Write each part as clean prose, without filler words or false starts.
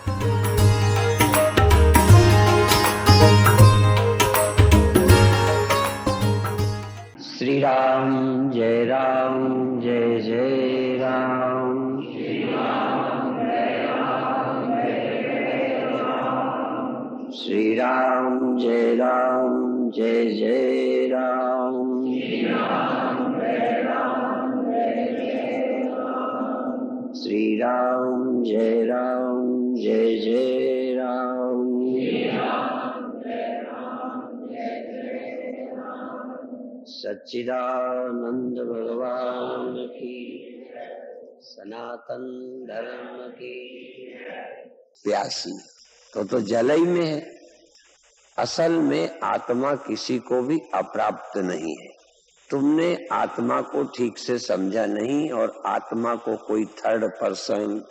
श्री राम जय जय राम। श्री राम जय जय राम। श्री राम जय जय राम। सच्चिदानंद भगवान की, सनातन धर्म की। प्यासी तो जल ही में है। असल में आत्मा किसी को भी अप्राप्त नहीं है। तुमने आत्मा को ठीक से समझा नहीं और आत्मा को कोई थर्ड पर्सन,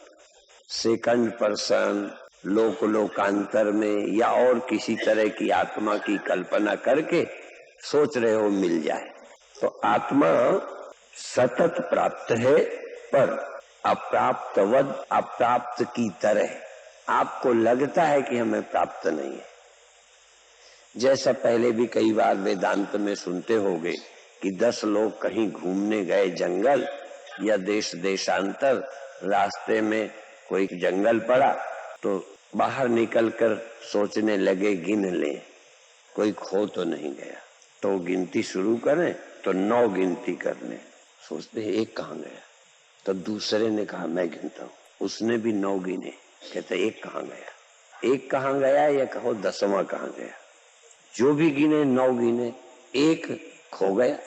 सेकंड पर्सन, लोकांतर में या और किसी तरह की आत्मा की कल्पना करके सोच रहे हो मिल जाए। तो आत्मा सतत प्राप्त है, पर अप्राप्तवद, अप्राप्त की तरह आपको लगता है कि हमें प्राप्त नहीं है। जैसा पहले भी कई बार वेदांत में सुनते होंगे कि 10 लोग कहीं घूमने गए जंगल या देशांतर, रास्ते में कोई जंगल पड़ा तो बाहर निकलकर सोचने लगे गिन लें कोई खो तो नहीं गया। तो गिनती शुरू करें तो 9 गिनती करने, सोचते हैं एक कहाँ गया। तो दूसरे ने कहा मैं गिनता हूँ, उसने भी 9 गिने, कहते एक कहाँ गया। एक कहाँ गया या कहो 10वां कहाँ गया। जो भी गिने 9 गिने, एक खो गया।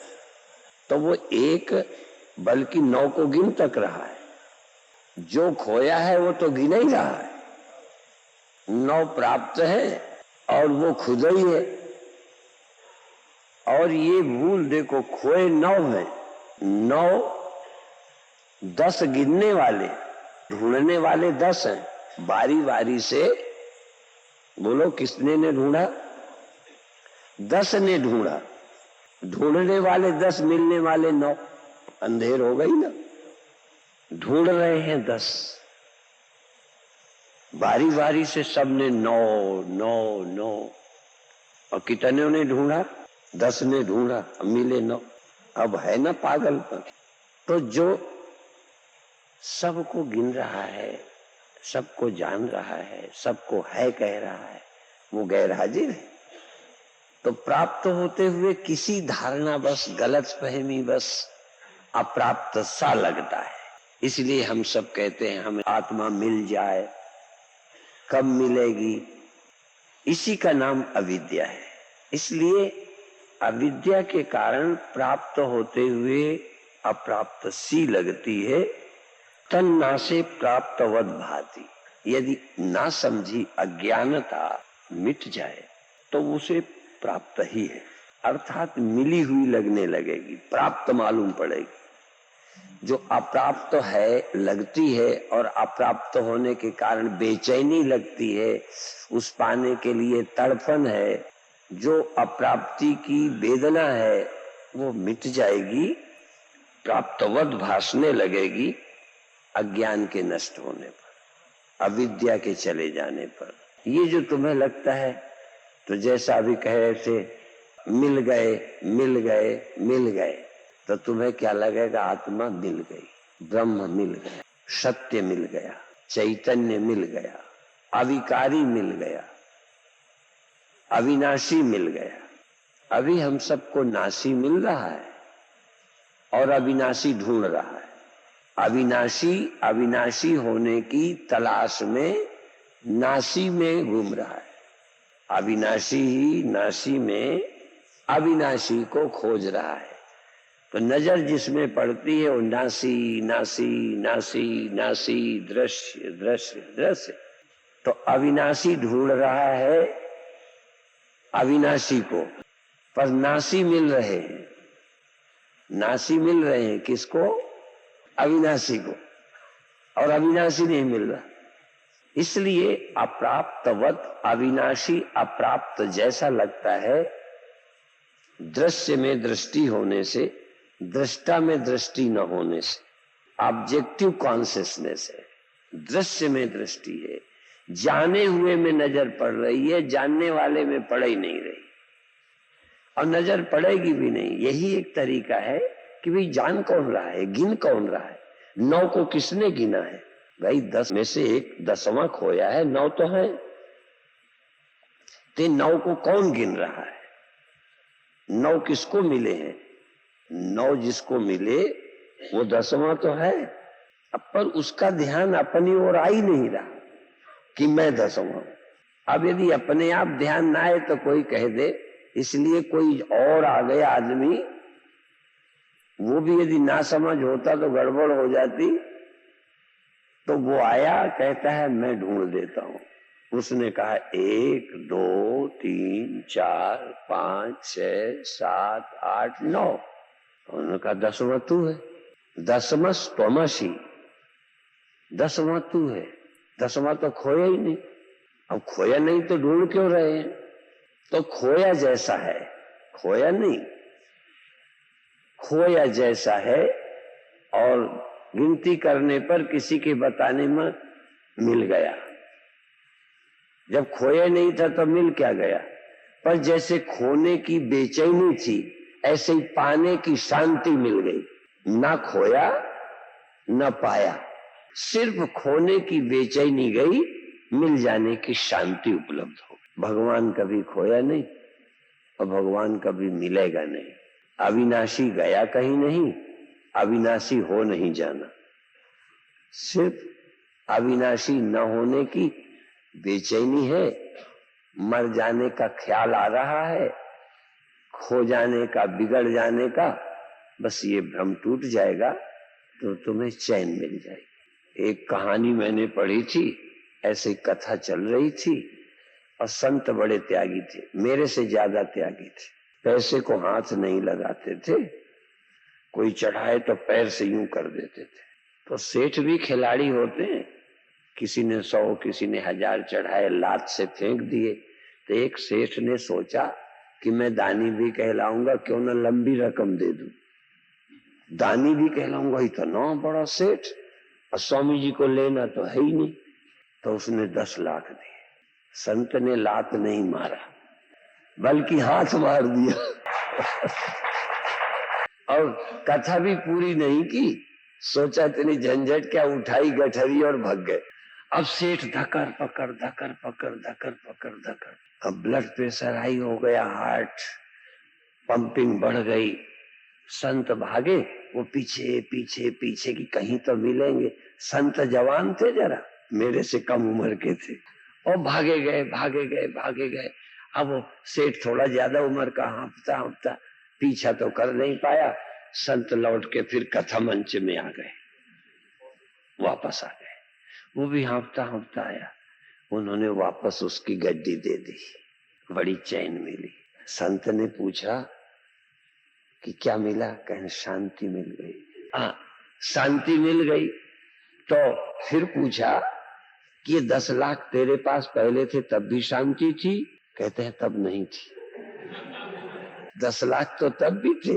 तो वो एक बल्कि 9 को गिन तक रहा है, जो खोया है वो तो गिन ही रहा है। 9 प्राप्त है और वो खुद ही है। और ये भूल देखो, खोए 9 है, 9 10 गिनने वाले, ढूंढने वाले 10 हैं। बारी बारी से बोलो किसने ने ढूंढा? 10 ने ढूंढा। ढूंढने वाले 10, मिलने वाले 9। अंधेर हो गई ना। ढूंढ रहे हैं 10, बारी बारी से सबने 9 9 9। और कितने ने ढूंढा? 10 ने ढूंढा, मिले 9। अब है ना पागलपन। तो जो सबको गिन रहा है, सबको जान रहा है, सबको है कह रहा है, वो गैर हाजिर है। तो प्राप्त होते हुए किसी धारणा बस, गलत फहमी बस अप्राप्त सा लगता है। इसलिए हम सब कहते हैं हमें आत्मा मिल जाए। कब मिलेगी? इसी का नाम अविद्या है। इसलिए अविद्या के कारण प्राप्त होते हुए अप्राप्त सी लगती है। तन्ना से प्राप्तवद भाति। यदि ना समझी अज्ञानता मिट जाए तो उसे प्राप्त ही है, अर्थात मिली हुई लगने लगेगी, प्राप्त मालूम पड़ेगी। जो अप्राप्त है लगती है और अप्राप्त होने के कारण बेचैनी लगती है, उस पाने के लिए तड़फन है, जो अप्राप्ति की वेदना है वो मिट जाएगी, प्राप्तवद भासने लगेगी अज्ञान के नष्ट होने पर, अविद्या के चले जाने पर। ये जो तुम्हें लगता है, तो जैसा अभी कह रहे थे मिल गए मिल गए मिल गए, तो तुम्हें क्या लगेगा? आत्मा मिल गई, ब्रह्म मिल गया, सत्य मिल गया, चैतन्य मिल गया, अविकारी मिल गया, अविनाशी मिल गया। अभी हम सबको नाशी मिल रहा है और अविनाशी ढूंढ रहा है। अविनाशी होने की तलाश में नाशी में घूम रहा है। अविनाशी ही नाशी में अविनाशी को खोज रहा है। तो नजर जिसमें पड़ती है वो नासी नासी नासी नासी, दृश्य दृश्य दृश्य। तो अविनाशी ढूंढ रहा है अविनाशी को, पर नासी मिल रहे हैं। नासी मिल रहे हैं किसको? अविनाशी को, और अविनाशी नहीं मिल रहा। इसलिए अप्राप्तवत, अविनाशी अप्राप्त जैसा लगता है। दृश्य में दृष्टि होने से, दृष्टा में दृष्टि न होने से, ऑब्जेक्टिव कॉन्शियसनेस है, दृश्य में दृष्टि है। जाने हुए में नजर पड़ रही है, जानने वाले में पड़ ही नहीं रही और नजर पड़ेगी भी नहीं। यही एक तरीका है कि भाई जान कौन रहा है, गिन कौन रहा है। 9 को किसने गिना है भाई? 10 में से एक 10वां खोया है, 9 तो है, तो 9 को कौन गिन रहा है? 9 किसको मिले हैं? 9 जिसको मिले वो 10वां तो है, अब पर उसका ध्यान अपनी ओर आ ही नहीं रहा कि मैं 10वां। अब यदि अपने आप ध्यान ना आए तो कोई कह दे, इसलिए कोई और आ गया आदमी, वो भी यदि ना समझ होता तो गड़बड़ हो जाती। तो वो आया, कहता है मैं ढूंढ देता हूं। उसने कहा 1 2 3 4 5 6 7 8 9। उन्होंने कहा 10वां तू है। 10मस त्वमसि, 10वां तू है। 10वां तो खोया ही नहीं। अब खोया नहीं तो ढूंढ क्यों रहे हैं? तो खोया जैसा है, खोया नहीं, खोया जैसा है। और गिनती करने पर किसी के बताने में मिल गया। जब खोया नहीं था तो मिल क्या गया? पर जैसे खोने की बेचैनी थी, ऐसे ही पाने की शांति मिल गई। ना खोया न पाया, सिर्फ खोने की बेचैनी गई, मिल जाने की शांति उपलब्ध हो। भगवान कभी खोया नहीं और भगवान कभी मिलेगा नहीं। अविनाशी गया कहीं नहीं, अविनाशी हो नहीं जाना। सिर्फ अविनाशी न होने की बेचैनी है, मर जाने का ख्याल आ रहा है, खो जाने का, बिगड़ जाने का। बस ये भ्रम टूट जाएगा तो तुम्हें चैन मिल जाएगी। एक कहानी मैंने पढ़ी थी, ऐसी कथा चल रही थी और संत बड़े त्यागी थे, मेरे से ज्यादा त्यागी थे। पैसे को हाथ नहीं लगाते थे, कोई चढ़ाए तो पैर से यूं कर देते थे। तो सेठ भी खिलाड़ी होते हैं, किसी ने 100 किसी ने 1000 चढ़ाए, लात से फेंक दिए। तो एक सेठ ने सोचा कि मैं दानी भी कहलाऊंगा, क्यों ना लंबी रकम दे दूं। दानी भी कहलाऊंगा, इतना बड़ा सेठ, और स्वामी जी को लेना तो है ही नहीं। तो उसने 10 लाख दिए। संत ने लात नहीं मारा बल्कि हाथ मार दिया और कथा भी पूरी नहीं की। सोचा इतनी झंझट क्या, उठाई गठरी और भाग गए। अब सेठ धकर पकड़ धकर पकड़ धकर पकड़ धकर, अब ब्लड प्रेशर हाई हो गया, हार्ट पंपिंग बढ़ गई। संत भागे, वो पीछे पीछे पीछे की कहीं तो मिलेंगे। संत जवान थे, जरा मेरे से कम उम्र के थे, और भागे गए भागे गए भागे गए। अब वो सेठ थोड़ा ज्यादा उम्र का, हाँफता हाँफता पीछा तो कर नहीं पाया। संत लौट के फिर कथा मंच में आ गए, वापस आ गए। वो भी हाँफता हाँफता आया, उन्होंने वापस उसकी गड्डी दे दी, बड़ी चैन मिली। संत ने पूछा कि क्या मिला? कहें शांति मिल गई। हाँ, शांति मिल गई। तो फिर पूछा कि ये 10 लाख तेरे पास पहले थे तब भी शांति थी? कहते हैं तब नहीं थी। 10 लाख तो तब भी थे,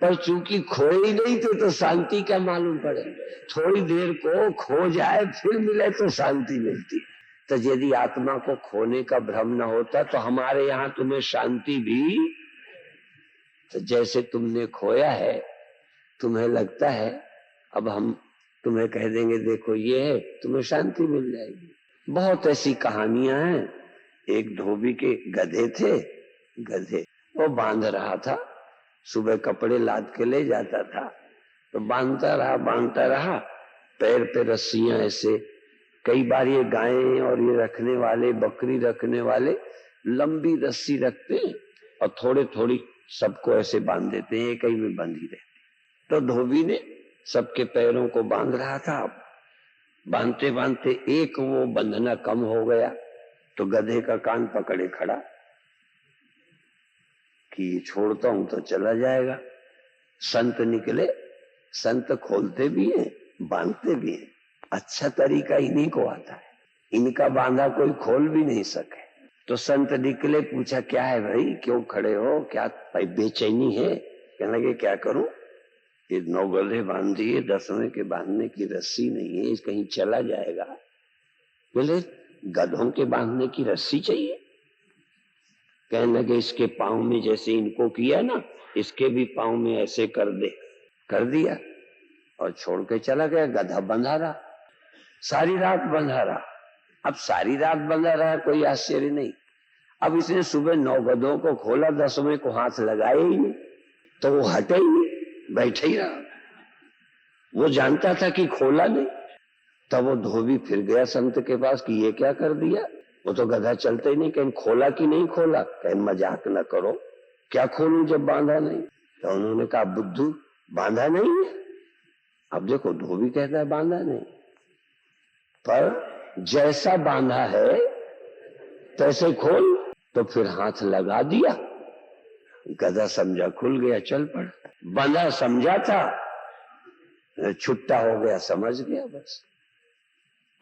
पर चूंकि खोए ही नहीं थे तो शांति क्या मालूम पड़े। थोड़ी देर को खो जाए फिर मिले तो शांति मिलती। तो यदि आत्मा को खोने का भ्रम न होता तो हमारे यहाँ तुम्हें शांति भी, तो जैसे तुमने खोया है, तुम्हें लगता है अब हम तुम्हें कह देंगे देखो ये है, तुम्हें शांति मिल जाएगी। बहुत ऐसी कहानियां हैं। एक धोबी के गधे थे, गधे वो बांध रहा था, सुबह कपड़े लाद के ले जाता था, तो बांधता रहा, पैर पे रस्सियां ऐसे। कई बार ये गायें और ये रखने वाले, बकरी रखने वाले लंबी रस्सी रखते हैं और थोड़े थोड़ी सबको ऐसे बांध देते हैं, कहीं में बंधी रहती। तो धोबी ने सबके पैरों को बांध रहा था। बांधते बांधते एक वो बंधना कम हो गया, तो गधे का कान पकड़े खड़ा कि छोड़ता हूं तो चला जाएगा। संत निकले, संत खोलते भी हैं बांधते भी हैं। अच्छा तरीका इन्हीं को आता है, इनका बांधा कोई खोल भी नहीं सके। तो संत निकले, पूछा क्या है भाई, क्यों खड़े हो, क्या भाई बेचैनी है? कहने लगे क्या करूं, ये 9 गधे बांध दिए, 10वें के बांधने की रस्सी नहीं है, कहीं चला जाएगा। बोले गधों के बांधने की रस्सी चाहिए। कहने लगे इसके पांव में जैसे इनको किया ना, इसके भी पांव में ऐसे कर दे। कर दिया और छोड़ के चला गया। गधा बंधा रहा, सारी रात बंधा रहा। अब सारी रात बंधा रहा, कोई आश्चर्य नहीं। अब इसने सुबह 9 गधों को खोला, 10वें को हाथ लगाया ही नहीं, तो वो हटे ही नहीं, बैठे ही रहा। वो जानता था कि खोला नहीं। तब वो धोबी फिर गया संत के पास कि ये क्या कर दिया, वो तो गधा चलते ही नहीं। कहीं खोला कि नहीं खोला? कहीं मजाक न करो, क्या खोलूं जब बांधा नहीं? तो उन्होंने कहा बुद्धू बांधा नहीं है। अब देखो धोबी कहता है बांधा नहीं, पर जैसा बांधा है तैसे खोल। तो फिर हाथ लगा दिया, गधा समझा खुल गया, चल पड़ा। बंधा समझा था, छुट्टा हो गया, समझ गया। बस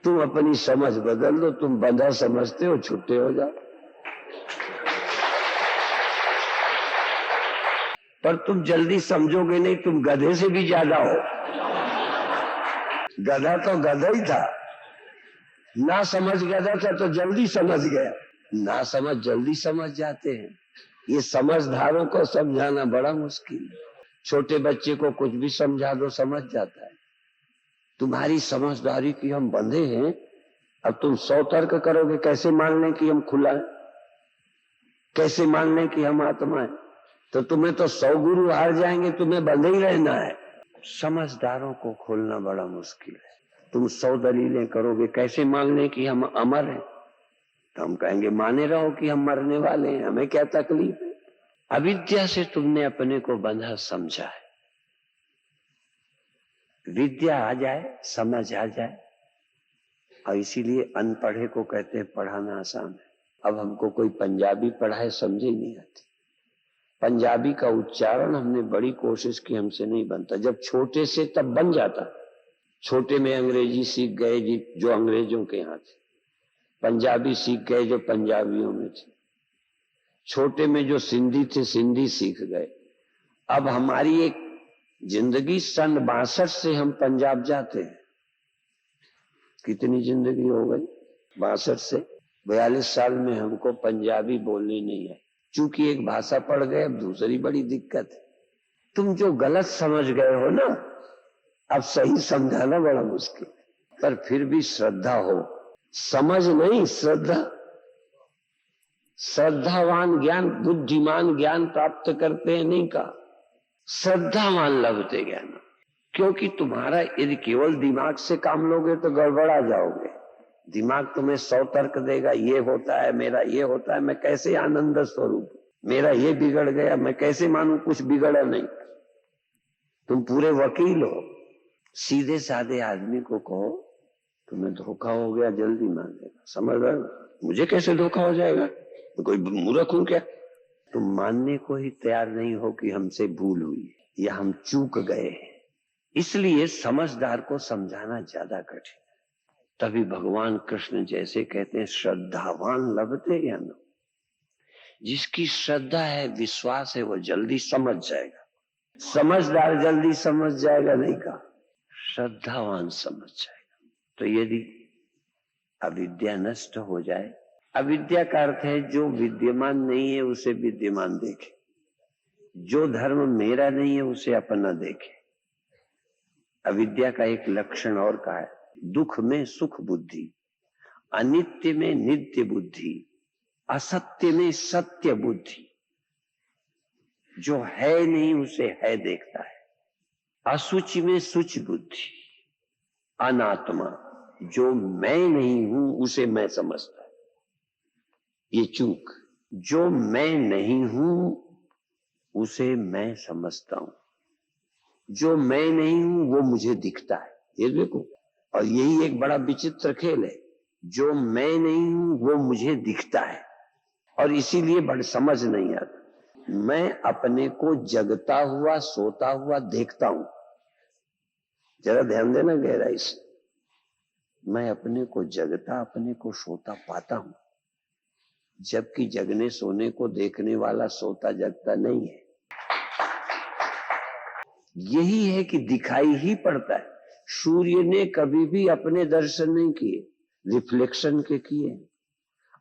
तुम अपनी समझ बदल दो, तुम बंधा समझते हो, छुट्टे हो जाओ। पर तुम जल्दी समझोगे नहीं, तुम गधे से भी ज्यादा हो। गधा तो गधा ही था, ना समझ गधा था तो जल्दी समझ गया। ना समझ जल्दी समझ जाते हैं। ये समझदारों को समझाना बड़ा मुश्किल है। छोटे बच्चे को कुछ भी समझा दो, समझ जाता है। तुम्हारी समझदारी की हम बंधे हैं। अब तुम 100 तर्क करोगे, कैसे मान लें कि हम खुला है, कैसे मान लें कि हम आत्मा है? तो तुम्हें तो 100 गुरु हार जाएंगे, तुम्हें बंधे ही रहना है। समझदारों को खोलना बड़ा मुश्किल है। तुम 100 दलीलें करोगे, कैसे मान लें कि हम अमर हैं? तो हम कहेंगे माने रहो कि हम मरने वाले हैं, हमें क्या तकलीफ है? अविद्या से तुमने अपने को बंधा समझा है। विद्या आ जाए, समझ आ जाए, और इसीलिए अनपढ़े को कहते हैं पढ़ाना आसान है। अब हमको कोई पंजाबी पढ़ाए, समझे नहीं आती। पंजाबी का उच्चारण हमने बड़ी कोशिश की, हमसे नहीं बनता। जब छोटे से तब बन जाता। छोटे में अंग्रेजी सीख गए जो अंग्रेजों के यहाँ थे, पंजाबी सीख गए जो पंजाबियों में थे, छोटे में जो सिंधी थे सिंधी सीख गए। अब हमारी एक जिंदगी सन 62 से हम पंजाब जाते हैं। कितनी जिंदगी हो गई? 62 से 42 साल में हमको पंजाबी बोलनी नहीं है। चूंकि एक भाषा पढ़ गए, अब दूसरी बड़ी दिक्कत है। तुम जो गलत समझ गए हो ना, अब सही समझाना बड़ा मुश्किल है। पर फिर भी श्रद्धा हो, समझ नहीं श्रद्धा। श्रद्धावान ज्ञान बुद्धिमान ज्ञान प्राप्त करते हैं, नहीं कहा। श्रद्धावान लभते ज्ञान। क्योंकि तुम्हारा यदि केवल दिमाग से काम लोगे तो गड़बड़ा जाओगे। दिमाग तुम्हें 100 तर्क देगा, ये होता है, मेरा ये होता है, मैं कैसे आनंद स्वरूप, मेरा ये बिगड़ गया, मैं कैसे मानूं कुछ बिगड़ा नहीं। तुम पूरे वकील हो। सीधे साधे आदमी को कहो तुम्हें धोखा हो गया, जल्दी मान लेगा। समझ रहे हो? मुझे कैसे धोखा हो जाएगा, तो कोई मूर्ख हूं क्या? तुम मानने को ही तैयार नहीं हो कि हमसे भूल हुई या हम चूक गए हैं। इसलिए समझदार को समझाना ज्यादा कठिन है। तभी भगवान कृष्ण जैसे कहते हैं श्रद्धावान लभते ज्ञान। जिसकी श्रद्धा है, विश्वास है, वो जल्दी समझ जाएगा। समझदार जल्दी समझ जाएगा नहीं कहा, श्रद्धावान समझ जाएगा। तो यदि अविद्या नष्ट हो जाए, अविद्या का अर्थ है जो विद्यमान नहीं है उसे विद्यमान देखे, जो धर्म मेरा नहीं है उसे अपना देखे। अविद्या का एक लक्षण और का है, दुख में सुख बुद्धि, अनित्य में नित्य बुद्धि, असत्य में सत्य बुद्धि। जो है नहीं उसे है देखता है। असुचि में सुच बुद्धि, अनात्मा जो मैं नहीं हूं उसे मैं समझता है। ये चूक, जो मैं नहीं हूं उसे मैं समझता हूं, जो मैं नहीं हूं वो मुझे दिखता है। ये देखो, और यही एक बड़ा विचित्र खेल है। जो मैं नहीं हूं वो मुझे दिखता है, और इसीलिए बड़ समझ नहीं आता। मैं अपने को जगता हुआ सोता हुआ देखता हूं। जरा ध्यान देना गहराई से। मैं अपने को जगता, अपने को सोता पाता हूं, जबकि जगने सोने को देखने वाला सोता जगता नहीं है। यही है कि दिखाई ही पड़ता है। सूर्य ने कभी भी अपने दर्शन नहीं किए, रिफ्लेक्शन के किए,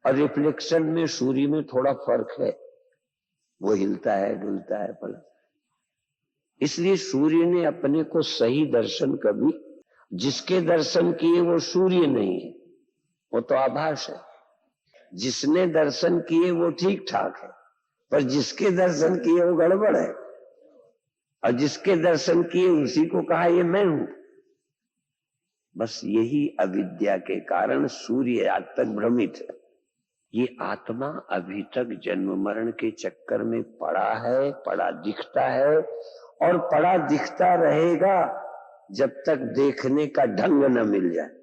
और रिफ्लेक्शन में सूर्य में थोड़ा फर्क है, वो हिलता है डुलता है पलक। इसलिए सूर्य ने अपने को सही दर्शन कभी, जिसके दर्शन किए वो सूर्य नहीं है, वो तो आभास है। जिसने दर्शन किए वो ठीक ठाक है, पर जिसके दर्शन किए वो गड़बड़ है, और जिसके दर्शन किए उसी को कहा ये मैं हूं। बस यही अविद्या के कारण सूर्य आज तक भ्रमित है। ये आत्मा अभी तक जन्म मरण के चक्कर में पड़ा है, पड़ा दिखता है और पड़ा दिखता रहेगा जब तक देखने का ढंग न मिल जाए।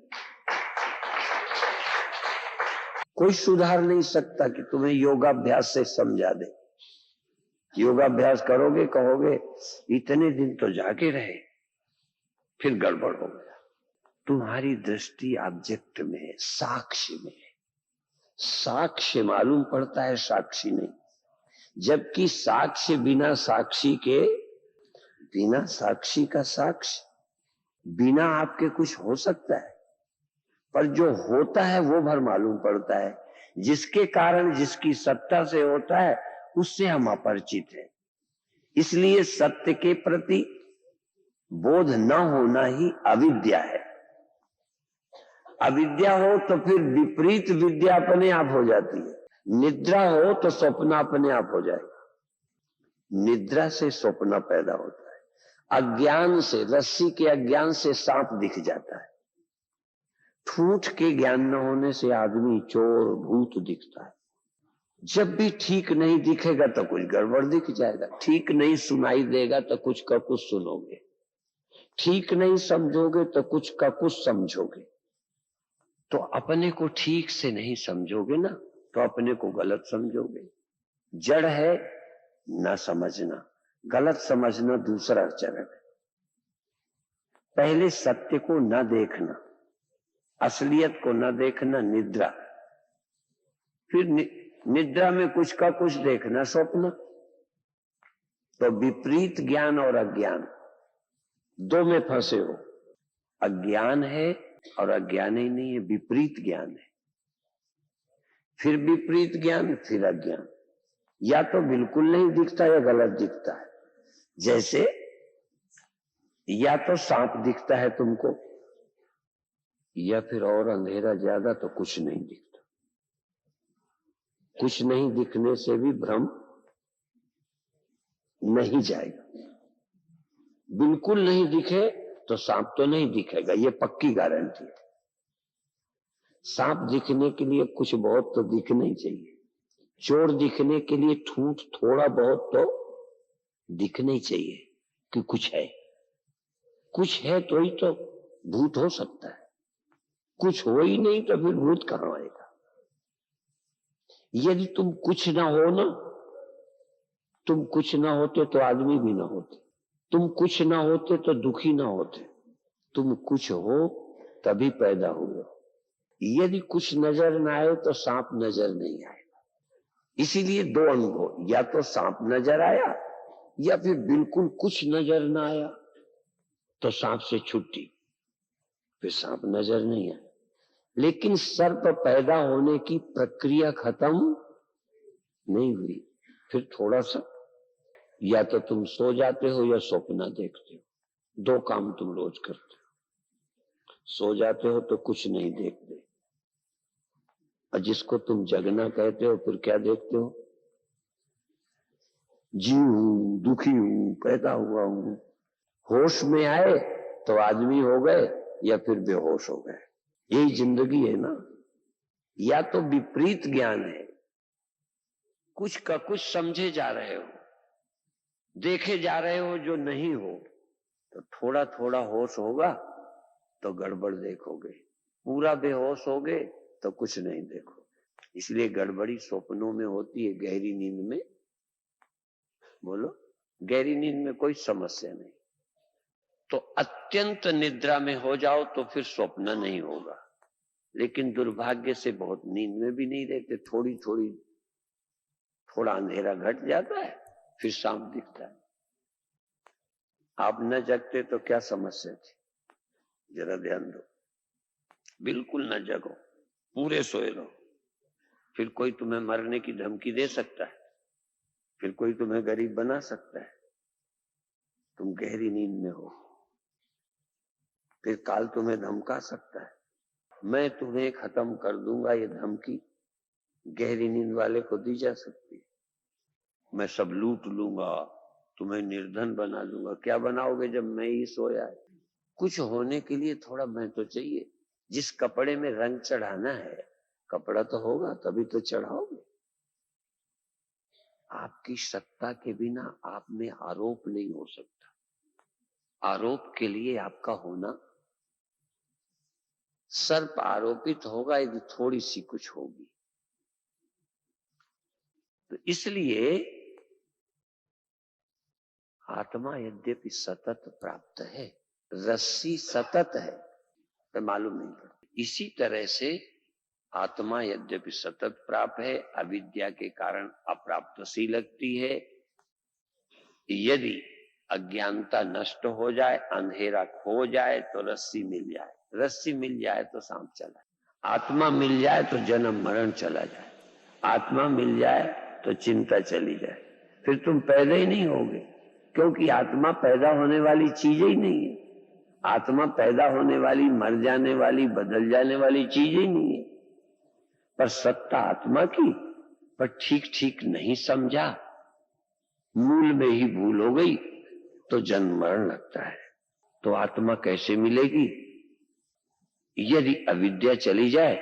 कोई सुधार नहीं सकता कि तुम्हें योगाभ्यास से समझा दे। योगाभ्यास करोगे, कहोगे इतने दिन तो जाके रहे, फिर गड़बड़ हो गया। तुम्हारी दृष्टि ऑब्जेक्ट में है, साक्ष्य में है। साक्ष्य मालूम पड़ता है, साक्षी नहीं। जबकि साक्ष्य बिना साक्षी के, बिना साक्षी का साक्ष्य, बिना आपके कुछ हो सकता है, पर जो होता है वो भर मालूम पड़ता है। जिसके कारण, जिसकी सत्ता से होता है, उससे हम अपरिचित हैं। इसलिए सत्य के प्रति बोध न होना ही अविद्या है। अविद्या हो तो फिर विपरीत विद्या अपने आप हो जाती है। निद्रा हो तो स्वप्न अपने आप हो जाएगा। निद्रा से स्वप्न पैदा होता है। अज्ञान से, रस्सी के अज्ञान से सांप दिख जाता है। ठूठ के ज्ञान न होने से आदमी चोर भूत दिखता है। जब भी ठीक नहीं दिखेगा तो कुछ गड़बड़ दिख जाएगा। ठीक नहीं सुनाई देगा तो कुछ का कुछ सुनोगे। ठीक नहीं समझोगे तो कुछ का कुछ समझोगे। तो अपने को ठीक से नहीं समझोगे ना, तो अपने को गलत समझोगे। जड़ है न समझना, गलत समझना दूसरा चरण है। पहले सत्य को न देखना, असलियत को न देखना निद्रा। फिर निद्रा में कुछ का कुछ देखना स्वप्न। तो विपरीत ज्ञान और अज्ञान दो में फंसे हो। अज्ञान है और अज्ञान ही नहीं है, विपरीत ज्ञान है। फिर विपरीत ज्ञान, फिर अज्ञान। या तो बिल्कुल नहीं दिखता या गलत दिखता है। जैसे या तो सांप दिखता है तुमको, या फिर और अंधेरा ज्यादा तो कुछ नहीं दिखता। कुछ नहीं दिखने से भी भ्रम नहीं जाएगा। बिल्कुल नहीं दिखे तो सांप तो नहीं दिखेगा, ये पक्की गारंटी है। सांप दिखने के लिए कुछ बहुत तो दिखना ही चाहिए। चोर दिखने के लिए ठूठ थोड़ा बहुत तो दिखना ही चाहिए कि कुछ है। कुछ है तो ही तो भूत हो सकता है। कुछ हो ही नहीं तो फिर भूत कहां आएगा। यदि तुम कुछ ना हो ना, तुम कुछ ना होते तो आदमी भी ना होते। तुम कुछ ना होते तो दुखी ना होते। तुम कुछ हो तभी पैदा हुए। यदि कुछ नजर ना आए तो सांप नजर नहीं आएगा। इसीलिए दो अनुभव, या तो सांप नजर आया या फिर बिल्कुल कुछ नजर ना आया तो सांप से छुट्टी, फिर सांप नजर नहीं आया। लेकिन सर्प पैदा होने की प्रक्रिया खत्म नहीं हुई। फिर थोड़ा सा, या तो तुम सो जाते हो या स्वप्न देखते हो। दो काम तुम रोज करते हो। सो जाते हो तो कुछ नहीं देखते, और जिसको तुम जगना कहते हो फिर क्या देखते हो? जीव हूं, दुखी हूं, पैदा हुआ हूं। होश में आए तो आदमी हो गए या फिर बेहोश हो गए। यही जिंदगी है ना। या तो विपरीत ज्ञान है, कुछ का कुछ समझे जा रहे हो, देखे जा रहे हो जो नहीं हो, तो थोड़ा थोड़ा होश होगा तो गड़बड़ देखोगे। पूरा बेहोश होगे तो कुछ नहीं देखोगे। इसलिए गड़बड़ी स्वप्नों में होती है, गहरी नींद में। बोलो, गहरी नींद में कोई समस्या नहीं। तो अत्यंत निद्रा में हो जाओ तो फिर स्वप्न नहीं होगा। लेकिन दुर्भाग्य से बहुत नींद में भी नहीं रहते। थोड़ा अंधेरा घट जाता है, फिर सांप दिखता है। आप न जगते तो क्या समस्या थी, जरा ध्यान दो। बिल्कुल न जगो। पूरे सोए रहो। फिर कोई तुम्हें मरने की धमकी दे सकता है, फिर कोई तुम्हें गरीब बना सकता है, तुम गहरी नींद में हो। फिर काल तुम्हें धमका सकता है, मैं तुम्हें खत्म कर दूंगा, ये धमकी गहरी नींद वाले को दी जा सकती है। मैं सब लूट लूंगा, तुम्हें निर्धन बना दूंगा। क्या बनाओगे जब मैं ही सोया है? कुछ होने के लिए थोड़ा मैं तो चाहिए। जिस कपड़े में रंग चढ़ाना है, कपड़ा तो होगा तभी तो चढ़ाओगे। आपकी सत्ता के बिना आप में आरोप नहीं हो सकता। आरोप के लिए आपका होना, सर्प आरोपित होगा यदि थोड़ी सी कुछ होगी। तो इसलिए आत्मा यद्यपि सतत प्राप्त है, रस्सी सतत है तो मालूम नहीं पड़ता। इसी तरह से आत्मा यद्यपि सतत प्राप्त है, अविद्या के कारण अप्राप्त सी लगती है। यदि अज्ञानता नष्ट हो जाए, अंधेरा खो जाए तो रस्सी मिल जाए, रस्सी मिल जाए तो सांप चला, आत्मा मिल जाए तो जन्म मरण चला जाए, आत्मा मिल जाए तो चिंता चली जाए। फिर तुम पैदा ही नहीं होगे, क्योंकि आत्मा पैदा होने वाली चीज ही नहीं है। आत्मा पैदा होने वाली, मर जाने वाली, बदल जाने वाली चीज ही नहीं है। पर सत्ता आत्मा की, पर ठीक ठीक नहीं समझा, मूल में ही भूल हो गई तो जन्म मरण लगता है। तो आत्मा कैसे मिलेगी? यदि अविद्या चली जाए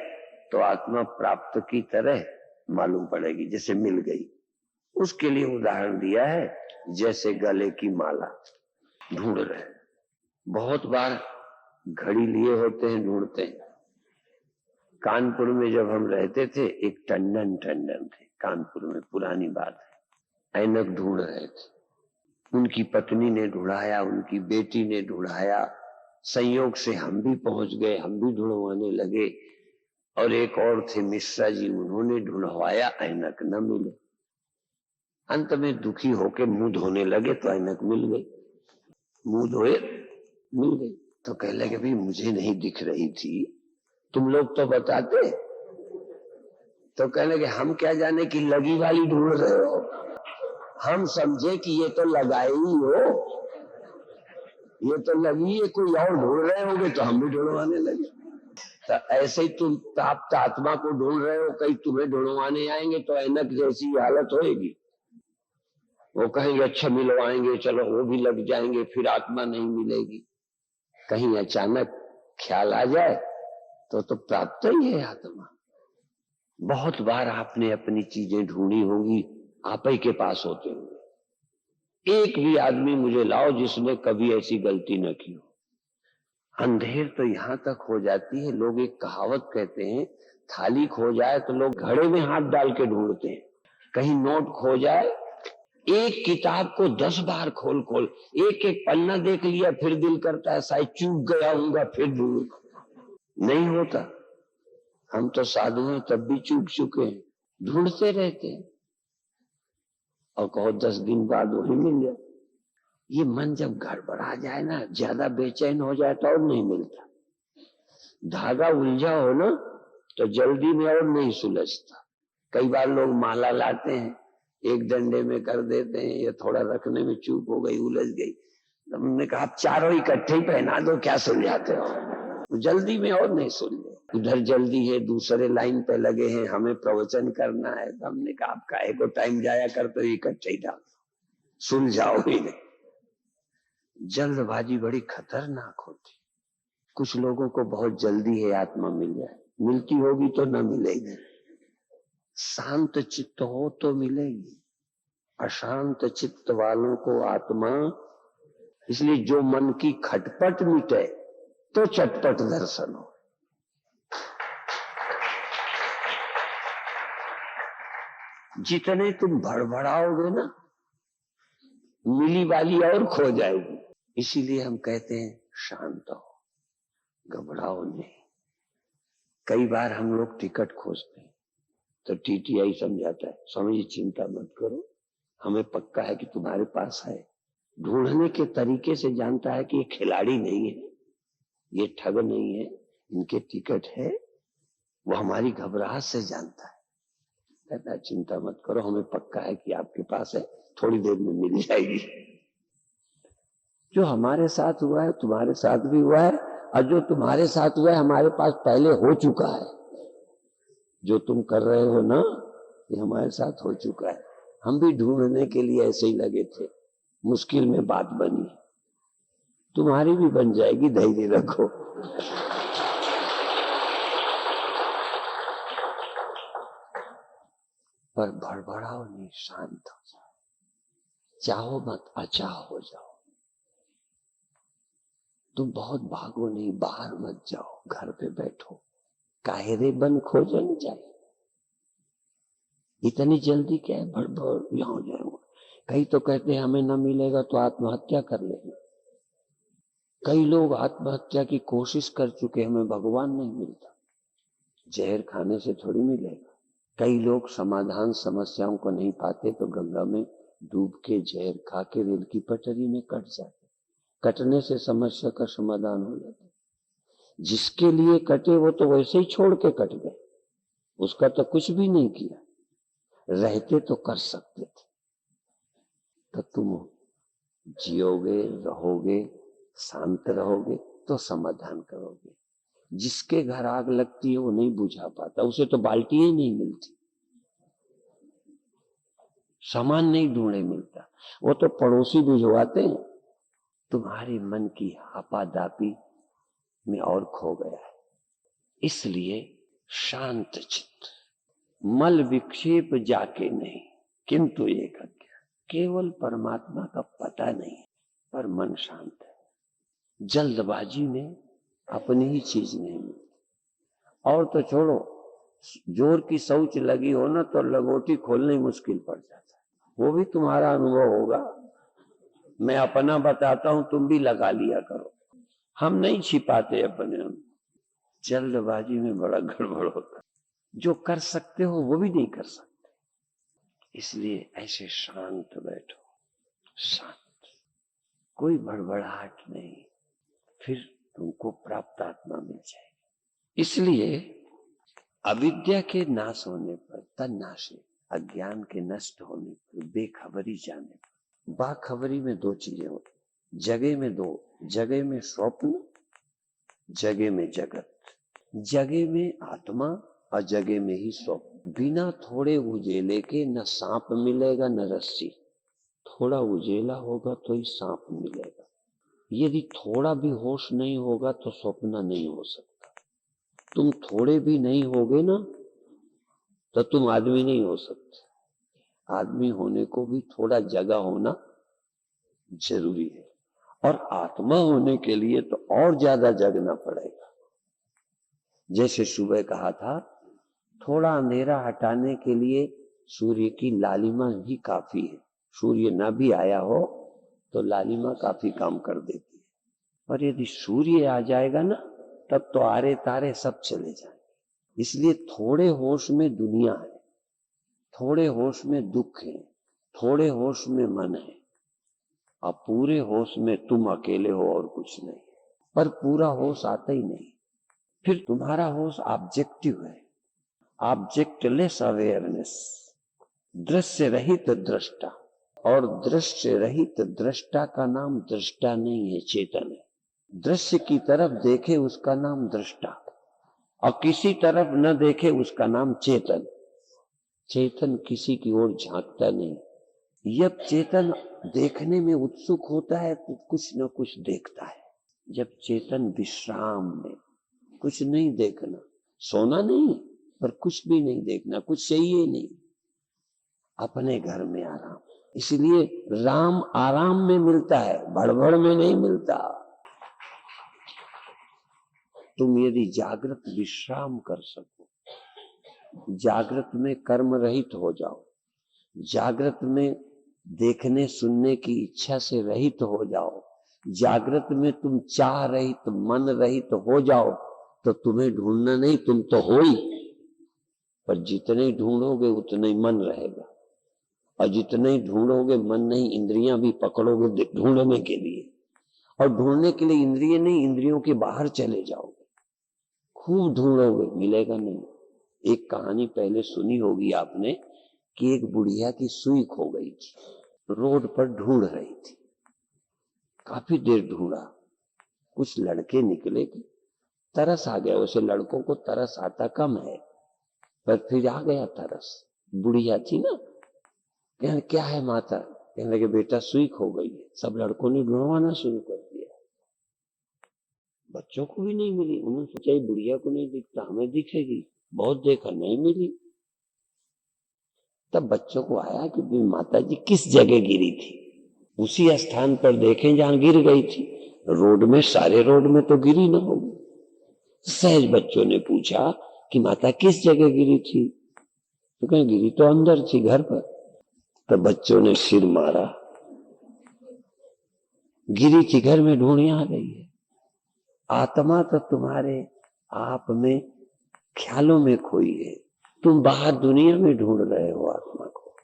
तो आत्मा प्राप्त की तरह मालूम पड़ेगी, जैसे मिल गई। उसके लिए उदाहरण दिया है, जैसे गले की माला ढूंढ रहे हैं। बहुत बार घड़ी लिए होते हैं, ढूंढते हैं। कानपुर में जब हम रहते थे, एक टंडन थे कानपुर में, पुरानी बात है, ऐनक ढूंढ रहे थे। उनकी पत्नी ने ढूंढाया, उनकी बेटी ने ढूंढाया, संयोग से हम भी पहुंच गए, हम भी ढूंढवाने लगे। और एक और थे मिश्रा जी, उन्होंने ढूंढवाया, ऐनक न मिले। अंत में दुखी होके मुंह धोने लगे तो ऐनक मिल गई। मुंह धोए, मिल गई। तो कह लगे भाई मुझे नहीं दिख रही थी, तुम लोग तो बताते। तो कह लगे हम क्या जाने कि लगी वाली ढूंढ रहे हो, हम समझे कि ये तो लगाई ही हो, ये तो लगी है, कोई और ढूंढ रहे होगे तो हम भी ढूंढवाने लगे। तो ऐसे ही तुम प्राप्त आत्मा को ढूंढ रहे हो, कहीं तुम्हें ढूंढवाने आएंगे तो ऐनक जैसी हालत होएगी। वो कहेंगे अच्छा मिलवाएंगे, चलो वो भी लग जाएंगे, फिर आत्मा नहीं मिलेगी। कहीं अचानक ख्याल आ जाए तो प्राप्त ही है आत्मा। बहुत बार आपने अपनी चीजें ढूंढी होंगी, आप ही के पास होते होंगे। एक भी आदमी मुझे लाओ जिसने कभी ऐसी गलती न की हो। अंधेर तो यहां तक हो जाती है, लोग एक कहावत कहते हैं, थाली खो जाए तो लोग घड़े में हाथ डाल के ढूंढते हैं। कहीं नोट खो जाए, एक किताब को 10 बार खोल खोल, एक एक पन्ना देख लिया, फिर दिल करता है शायद चूक गया हूँगा, फिर ढूंढ, नहीं होता। हम तो साधु हैं, तब भी चूक चुके हैं, ढूंढते रहते हैं और कहो 10 दिन बाद वही मिल जाए। ये मन जब गड़बड़ा जाए ना, ज्यादा बेचैन हो जाए तो और नहीं मिलता। धागा उलझा हो ना तो जल्दी में और नहीं सुलझता। कई बार लोग माला लाते हैं, एक डंडे में कर देते हैं, या थोड़ा रखने में चूक हो गई, उलझ गई। हमने कहा आप चारों इकट्ठे ही पहना दो, क्या सुलझाते हो? जल्दी में और नहीं सुलझे। उधर जल्दी है, दूसरे लाइन पे लगे हैं, हमें प्रवचन करना है। तो हमने कहा आप काहे को टाइम जाया करते हो, इकट्ठे ही डाल दो, सुलझाओ ही नहीं। जल्दबाजी बड़ी खतरनाक होती। कुछ लोगों को बहुत जल्दी है आत्मा मिल जाए, मिलती होगी तो न मिलेगी। शांत चित्त हो तो मिलेगी, अशांत चित्त वालों को आत्मा, इसलिए जो मन की खटपट मिटे तो चटपट दर्शन हो। जितने तुम भड़बड़ाओगे ना, मिली वाली और खो जाएगी। इसीलिए हम कहते हैं शांत हो, घबराओ नहीं। कई बार हम लोग टिकट खोजते हैं तो टीटीआई समझाता है, स्वामी जी चिंता मत करो, हमें पक्का है कि तुम्हारे पास है। ढूंढने के तरीके से जानता है कि ये खिलाड़ी नहीं है, ये ठग नहीं है, इनके टिकट है, वो हमारी घबराहट से जानता है। कहता है चिंता मत करो, हमें पक्का है कि आपके पास है, थोड़ी देर में मिल जाएगी। जो हमारे साथ हुआ है तुम्हारे साथ भी हुआ है, और जो तुम्हारे साथ हुआ है हमारे पास पहले हो चुका है। जो तुम कर रहे हो ना, ये हमारे साथ हो चुका है। हम भी ढूंढने के लिए ऐसे ही लगे थे, मुश्किल में बात बनी, तुम्हारी भी बन जाएगी, धैर्य रखो। पर भड़बड़ाओ नहीं, शांत हो जाओ, चाहो मत अचाह हो जाओ। तुम बहुत भागो नहीं, बाहर मत जाओ, घर पे बैठो, कायरे बन खोजन जाए। इतनी जल्दी क्या है, भड़बड़ यहाँ हो जाएगा। कई तो कहते हैं हमें न मिलेगा तो आत्महत्या कर लेना। कई लोग आत्महत्या की कोशिश कर चुके, हमें भगवान नहीं मिलता। जहर खाने से थोड़ी मिलेगा। कई लोग समाधान समस्याओं को नहीं पाते तो गंगा में डूब के जहर खा के रेल की पटरी में कट जाते। कटने से समस्या का समाधान हो जाता। जिसके लिए कटे वो तो वैसे ही छोड़ के कट गए, उसका तो कुछ भी नहीं किया। रहते तो कर सकते थे। तो तुम जियोगे, रहोगे, शांत रहोगे तो समाधान करोगे। जिसके घर आग लगती है वो नहीं बुझा पाता, उसे तो बाल्टी ही नहीं मिलती, सामान नहीं ढूंढे मिलता, वो तो पड़ोसी बुझवाते हैं। तुम्हारे मन की हापादापी में और खो गया है। इसलिए शांत चित्त, मल विक्षेप जाके नहीं, किंतु एक अज्ञान, केवल परमात्मा का पता नहीं पर मन शांत है। जल्दबाजी में अपनी ही चीज नहीं मिलती। और तो छोड़ो, जोर की शौच लगी हो ना तो लगोटी खोलने मुश्किल पड़ जाता है। वो भी तुम्हारा अनुभव होगा, मैं अपना बताता हूं, तुम भी लगा लिया करो। हम नहीं छिपाते अपने, जल्दबाजी में बड़ा गड़बड़ होता है। जो कर सकते हो वो भी नहीं कर सकते। इसलिए ऐसे शांत बैठो, शांत, कोई भड़बड़ाहट नहीं, फिर तुमको प्राप्त आत्मा मिल जाएगी। इसलिए अविद्या के नाश होने पर, तन्नाशे, अज्ञान के नष्ट होने पर, बेखबरी जाने पर, बाखबरी में दो चीजें होती, जगह में दो, जगह में स्वप्न, जगह में जगत, जगह में आत्मा और जगह में ही स्वप्न। बिना थोड़े उजेले के न सांप मिलेगा न रस्सी। थोड़ा उजेला होगा तो ही सांप मिलेगा। यदि थोड़ा भी होश नहीं होगा तो स्वप्न नहीं हो सकता। तुम थोड़े भी नहीं होगे ना तो तुम आदमी नहीं हो सकते। आदमी होने को भी थोड़ा जगह होना जरूरी है, और आत्मा होने के लिए तो और ज्यादा जगना पड़ेगा। जैसे सुबह कहा था, थोड़ा अंधेरा हटाने के लिए सूर्य की लालिमा ही काफी है। सूर्य ना भी आया हो तो लालिमा काफी काम कर देती है। पर यदि सूर्य आ जाएगा ना, तब तो आरे तारे सब चले जाएंगे। इसलिए थोड़े होश में दुनिया है, थोड़े होश में दुख है, थोड़े होश में मन है, और पूरे होश में तुम अकेले हो और कुछ नहीं। पर पूरा होश आता ही नहीं। फिर तुम्हारा होश ऑब्जेक्टिव है, ऑब्जेक्टलेस अवेयरनेस, दृश्य रहित दृष्टा। और दृश्य रहित दृष्टा का नाम दृष्टा नहीं है, चेतन है। दृश्य की तरफ देखे उसका नाम दृष्टा, और किसी तरफ न देखे उसका नाम चेतन। चेतन किसी की ओर झांकता नहीं। जब चेतन देखने में उत्सुक होता है तो कुछ न कुछ देखता है। जब चेतन विश्राम में, कुछ नहीं देखना, सोना नहीं पर कुछ भी नहीं देखना, कुछ चाहिए नहीं, अपने घर में आराम। इसलिए राम आराम में मिलता है, भड़बड़ में नहीं मिलता। तुम यदि जागृत विश्राम कर सको, जागृत में कर्म रहित हो जाओ, जागृत में देखने सुनने की इच्छा से रहित हो जाओ, जागृत में तुम चाह रहित, मन रहित हो जाओ, तो तुम्हें ढूंढना नहीं, तुम तो हो ही। पर जितने ढूंढोगे उतने ही मन रहेगा, और जितने ही ढूंढोगे मन नहीं, इंद्रियां भी पकड़ोगे ढूंढने के लिए। और ढूंढने के लिए इंद्रिय नहीं, इंद्रियों के बाहर चले जाओगे, खूब ढूंढोगे, मिलेगा नहीं। एक कहानी पहले सुनी होगी आपने कि एक बुढ़िया की सुई खो गई थी, रोड पर ढूंढ रही थी, काफी देर ढूंढा, कुछ लड़के निकले, तरस आ गया उसे, लड़कों को तरस आता कम है पर फिर आ गया तरस। बुढ़िया थी ना, कहने क्या है माता, कहने लगे बेटा सुई खो गई है। सब लड़कों ने ढूंढवाना शुरू कर दिया, बच्चों को भी नहीं मिली। उन्होंने सोचा बुढ़िया को नहीं दिखता, हमें दिखेगी, बहुत देखा नहीं मिली। तब बच्चों को आया कि माता जी किस जगह गिरी थी, उसी स्थान पर देखें जहां गिर गई थी, रोड में, सारे रोड में तो गिरी ना होगी। सहज बच्चों ने पूछा कि माता किस जगह गिरी थी, तो कहीं गिरी तो अंदर थी, घर पर। तब बच्चों ने सिर मारा, गिरी थी घर में, ढूंढ आ रही है। आत्मा तो तुम्हारे आप में ख्यालों में खोई है, तुम बाहर दुनिया में ढूंढ रहे हो आत्मा को।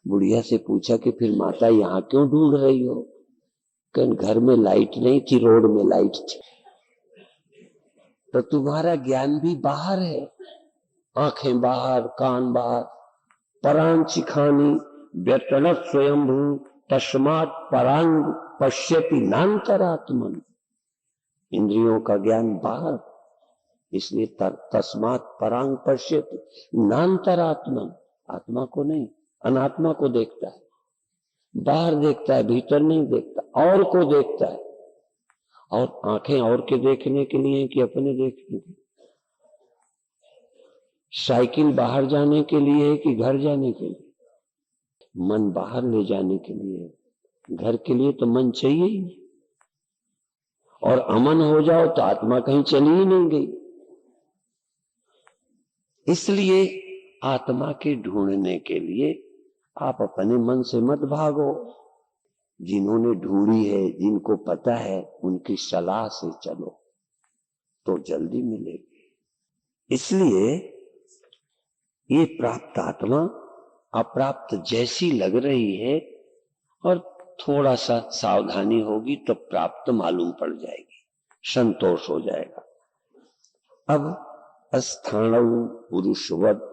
बुढ़िया से पूछा कि फिर माता यहाँ क्यों ढूंढ रही हो, कहीं घर में लाइट नहीं थी, रोड में लाइट थी। तो तुम्हारा ज्ञान भी बाहर है, आंखें बाहर, कान बाहर। परांचिखानी व्यतनत स्वयंभू तस्मात् परांग पश्यति नान्तरात्मन। इंद्रियों का ज्ञान बाहर, इसलिए तस्मात् परांग पश्यति नान्तरात्मन। आत्मा को नहीं, अनात्मा को देखता है, बाहर देखता है, भीतर नहीं देखता, और को देखता है। और आंखें और के देखने के लिए कि अपने देखने के लिए? साइकिल बाहर जाने के लिए है कि घर जाने के लिए? मन बाहर ले जाने के लिए, घर के लिए तो मन चाहिए ही नहीं। और अमन हो जाओ तो आत्मा कहीं चली ही नहीं गई। इसलिए आत्मा के ढूंढने के लिए आप अपने मन से मत भागो। जिन्होंने ढूंढी है, जिनको पता है, उनकी सलाह से चलो तो जल्दी मिलेगी। इसलिए ये प्राप्त आत्मा अप्राप्त जैसी लग रही है, और थोड़ा सा सावधानी होगी तो प्राप्त मालूम पड़ जाएगी, संतोष हो जाएगा। अब स्थाणु पुरुषवत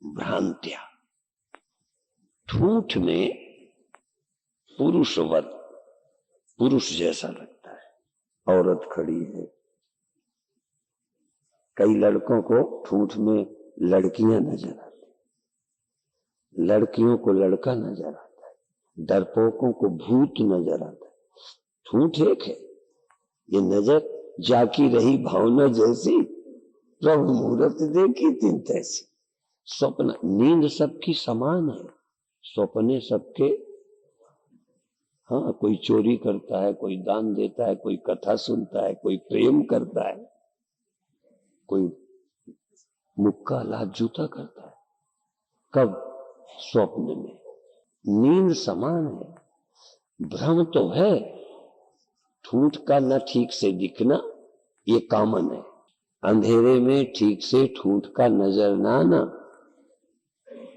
भ्रांत्या, ठूठ में पुरुषवत, पुरुष जैसा लगता है। औरत खड़ी है, कई लड़कों को ठूठ में लड़कियां नजर आती, लड़कियों को लड़का नजर आता है, डरपोकों को भूत नजर आता है। ठूठ एक है, ये नजर जाकी रही भावना जैसी, प्रभु मूर्त देखी तीन तैसी। स्वप्न, नींद सबकी समान है, स्वप्ने सबके, हाँ, कोई चोरी करता है, कोई दान देता है, कोई कथा सुनता है, कोई प्रेम करता है, कोई मुक्का लात जूता करता है। कब? स्वप्न में। नींद समान है, भ्रम तो है, ठूठ का न ठीक से दिखना ये कॉमन है। अंधेरे में ठीक से ठूठ का नजर ना आना,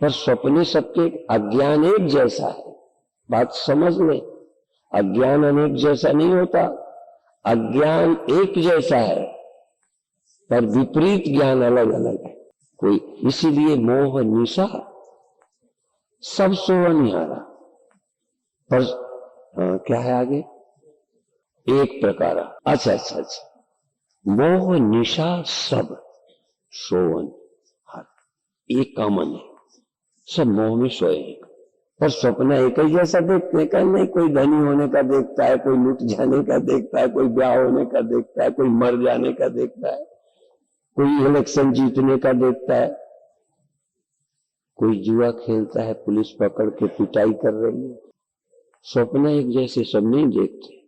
पर स्वप्ने सबके, अज्ञान एक जैसा है। बात समझ ले, अज्ञान अनेक जैसा नहीं होता, अज्ञान एक जैसा है, पर विपरीत ज्ञान अलग अलग है। कोई, इसीलिए मोह निशा सब सोवा निहारा, पर क्या है आगे? एक प्रकार। अच्छा, मोह निशा सब सोवन हर, एक कॉमन है, सब मोह में सोए हैं। पर स्वप्न एक ही जैसा देखने का नहीं, कोई धनी होने का देखता है, कोई लुट जाने का देखता है, कोई ब्याह होने का देखता है, कोई मर जाने का देखता है, कोई इलेक्शन जीतने का देखता है, कोई जुआ खेलता है, पुलिस पकड़ के पिटाई कर रही है। स्वप्न एक जैसे सब नहीं देखते,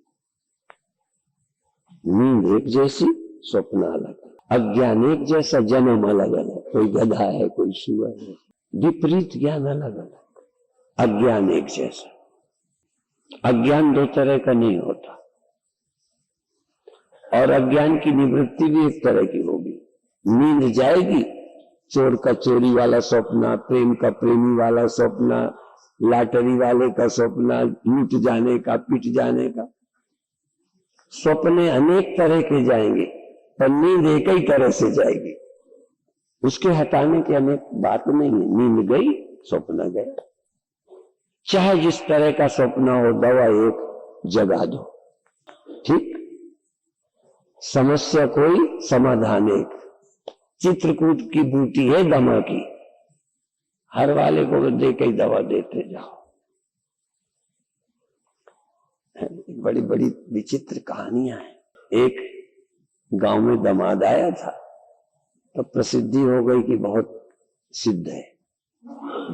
नींद एक जैसी, स्वप्न अलग। अज्ञान एक जैसा, जन्म अलग अलग, कोई गधा है, कोई सुअर है, विपरीत ज्ञान अलग अलग। अज्ञान एक जैसा, अज्ञान दो तरह का नहीं होता, और अज्ञान की निवृत्ति भी एक तरह की होगी। नींद जाएगी, चोर का चोरी वाला सपना, प्रेम का प्रेमी वाला सपना, लॉटरी वाले का सपना, लूट जाने का, पिट जाने का। सपने अनेक तरह के जाएंगे, पर नींद एक ही तरह से जाएगी। उसके हटाने की अनेक बात नहीं है। नींद गई, स्वप्न गया। चाहे जिस तरह का स्वप्न हो, दवा एक जगा दो, ठीक। समस्या कोई, समाधान एक। चित्रकूट की बूटी है दमा की, हर वाले को दे के दवा देते जाओ। बड़ी बड़ी विचित्र कहानियां हैं। एक गांव में दामाद आया था, तो प्रसिद्धि हो गई कि बहुत सिद्ध है,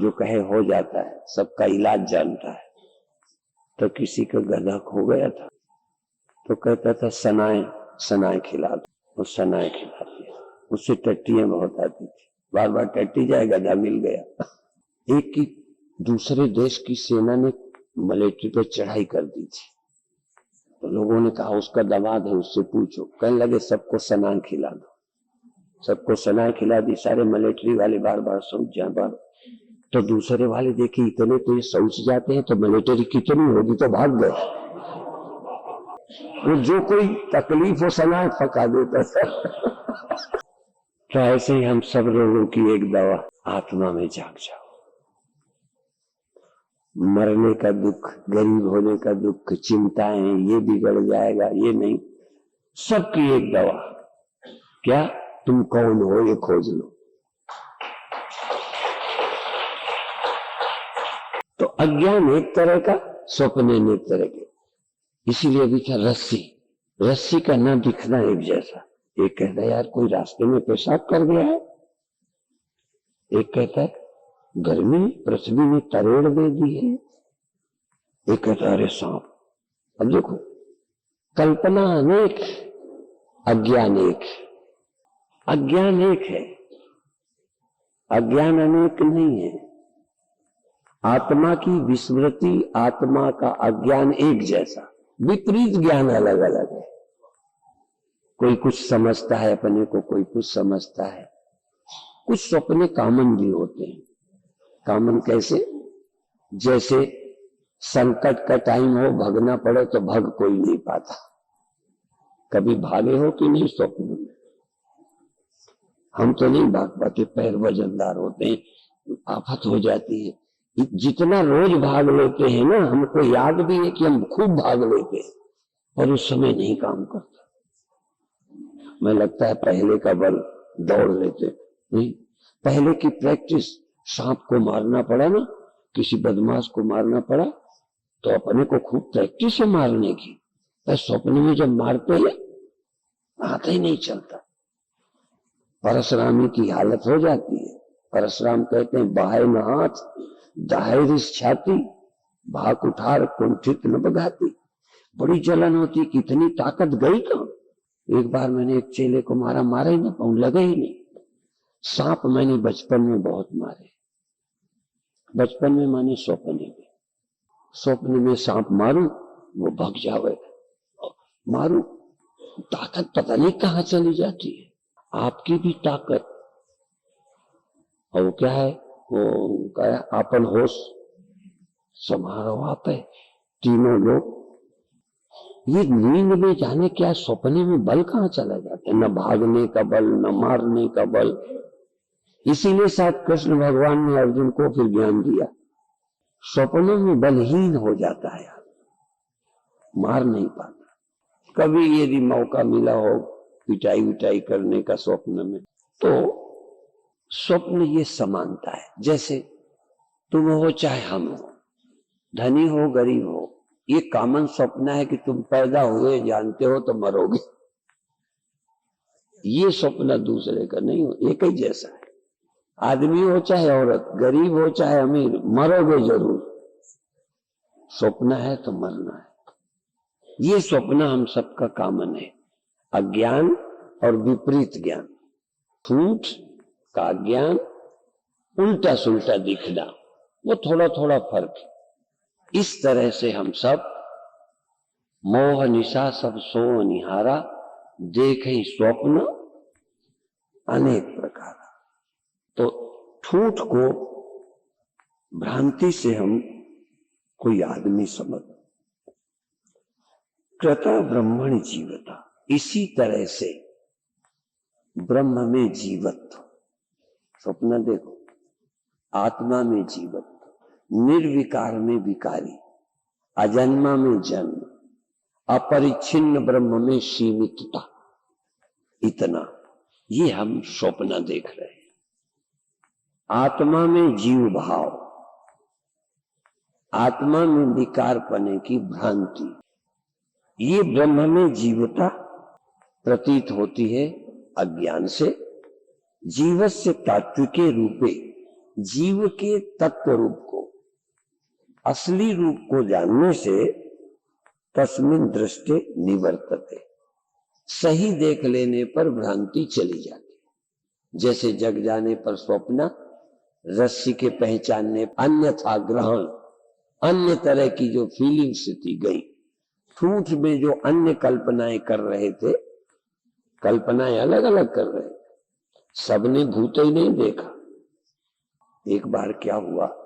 जो कहे हो जाता है, सबका इलाज जानता है। तो किसी का गधा खो गया था, तो कहता था सनाए सनाए खिला दो, वो सनाए खिला दिया। उससे टट्टियां बहुत आती थी, बार बार टट्टी जाए, गधा मिल गया। एक की दूसरे देश की सेना ने मलेट्री पर चढ़ाई कर दी थी, तो लोगों ने कहा उसका दामाद है, उससे पूछो। कहने लगे सबको सनाए खिला दो। सबको सनाए खिला दी, सारे मलेट्री वाले बार बार शौच जाए बार। तो दूसरे वाले देखे इतने तो ये शौच जाते हैं, तो मलेट्री कितनी होगी, तो भाग गए। वो जो कोई तकलीफ हो सनाए पका देता था। तो ऐसे ही हम सब लोगों की एक दवा, आत्मा में जाग जाओ। मरने का दुख, गरीब होने का दुख, चिंताएं, ये बिगड़ जाएगा, ये नहीं, सबकी एक दवा, क्या तुम कौन हो ये खोज लो। तो अज्ञान एक तरह का, स्वप्न एक तरह के। इसीलिए भी था रस्सी, रस्सी का ना दिखना एक जैसा। एक कहता है यार कोई रास्ते में पेशाब कर गया है, एक कहता है गर्मी पृथ्वी ने तरेड़ दे दी है, एक कहता है अरे सांप। अब देखो, कल्पना अनेक, अज्ञान एक। अज्ञान एक है, अज्ञान अनेक नहीं है। आत्मा की विस्मृति, आत्मा का अज्ञान एक जैसा, विपरीत ज्ञान अलग अलग है। कोई कुछ समझता है अपने को, कोई कुछ समझता है। कुछ सपने कामन भी होते हैं। कामन कैसे? जैसे संकट का टाइम हो, भगना पड़े तो भग कोई नहीं पाता। कभी भागे हो कि नहीं स्वप्न में? हम तो नहीं भाग पाते, पैर वजनदार होते हैं, आफत हो जाती है। जितना रोज भाग लेते हैं ना, हमको याद भी है कि हम खूब भाग लेते हैं, और उस समय नहीं काम करता। मैं लगता है पहले का बल, दौड़ लेते नहीं। पहले की प्रैक्टिस, सांप को मारना पड़ा ना, किसी बदमाश को मारना पड़ा, तो अपने को खूब प्रैक्टिस है मारने की। पर स्वप्न में जब मारते हैं हाथ ही नहीं चलता। परशुरामी की हालत हो जाती है। परशुराम कहते हैं बाहे न हाथ, दाहे रिस छाती, भाग उठार कुंठित न बगाती। बड़ी जलन होती, कितनी ताकत गई कहां। एक बार मैंने एक चेले को मारा, मारा ही ना पाऊं, लगे ही नहीं। सांप मैंने बचपन में बहुत मारे, बचपन में माने स्वप्न में। स्वप्न में सांप मारूं, वो भग जावे, मारूं, ताकत पता नहीं कहां चली जाती है। आपकी भी ताकत, और वो क्या है, वो क्या, आपन होश समारो आप है। तीनों लोग ये नींद में जाने क्या, सपने में बल कहां चला जाता है, न भागने का बल, न मारने का बल। इसीलिए शायद कृष्ण भगवान ने अर्जुन को फिर ज्ञान दिया। सपनों में बलहीन हो जाता है, मार नहीं पाता। कभी यदि मौका मिला हो पिटाई विटाई करने का स्वप्न में, तो स्वप्न ये समानता है। जैसे तुम हो चाहे हम हो, धनी हो गरीब हो, ये कॉमन स्वप्न है कि तुम पैदा हुए जानते हो तो मरोगे। ये स्वप्न दूसरे का नहीं हो, एक ही जैसा है। आदमी हो चाहे औरत, गरीब हो चाहे अमीर, मरोगे जरूर। स्वप्न है तो मरना है। ये स्वप्न हम सबका कॉमन है। अज्ञान और विपरीत ज्ञान, झूठ का ज्ञान, उल्टा सुल्टा दिखना, वो थोड़ा थोड़ा फर्क है। इस तरह से हम सब मोह निशा सब सो निहारा, देखे स्वप्न अनेक प्रकार। तो ठूठ को भ्रांति से हम कोई आदमी समझ, कृता ब्रह्मण जीवता, इसी तरह से ब्रह्म में जीवत्व, स्वप्न देखो, आत्मा में जीवत, निर्विकार में विकारी, अजन्मा में जन्म, अपरिच्छिन्न ब्रह्म में सीमितता, इतना ये हम स्वप्न देख रहे हैं। आत्मा में जीव भाव, आत्मा में विकार पने की भ्रांति, ये ब्रह्म में जीवता प्रतीत होती है अज्ञान से। जीवस्य तात्विके रूपे, जीव के तत्व रूप को, असली रूप को जानने से तस्मिन् दृष्टे निवर्तते, सही देख लेने पर भ्रांति चली जाती। जैसे जग जाने पर स्वप्न, रस्सी के पहचानने, अन्यथा ग्रहण, अन्य तरह की जो फीलिंग्स थी गई। ठूठ में जो अन्य कल्पनाएं कर रहे थे, कल्पनाएं अलग अलग कर रहे थे, सबने भूत ही नहीं देखा। एक बार क्या हुआ,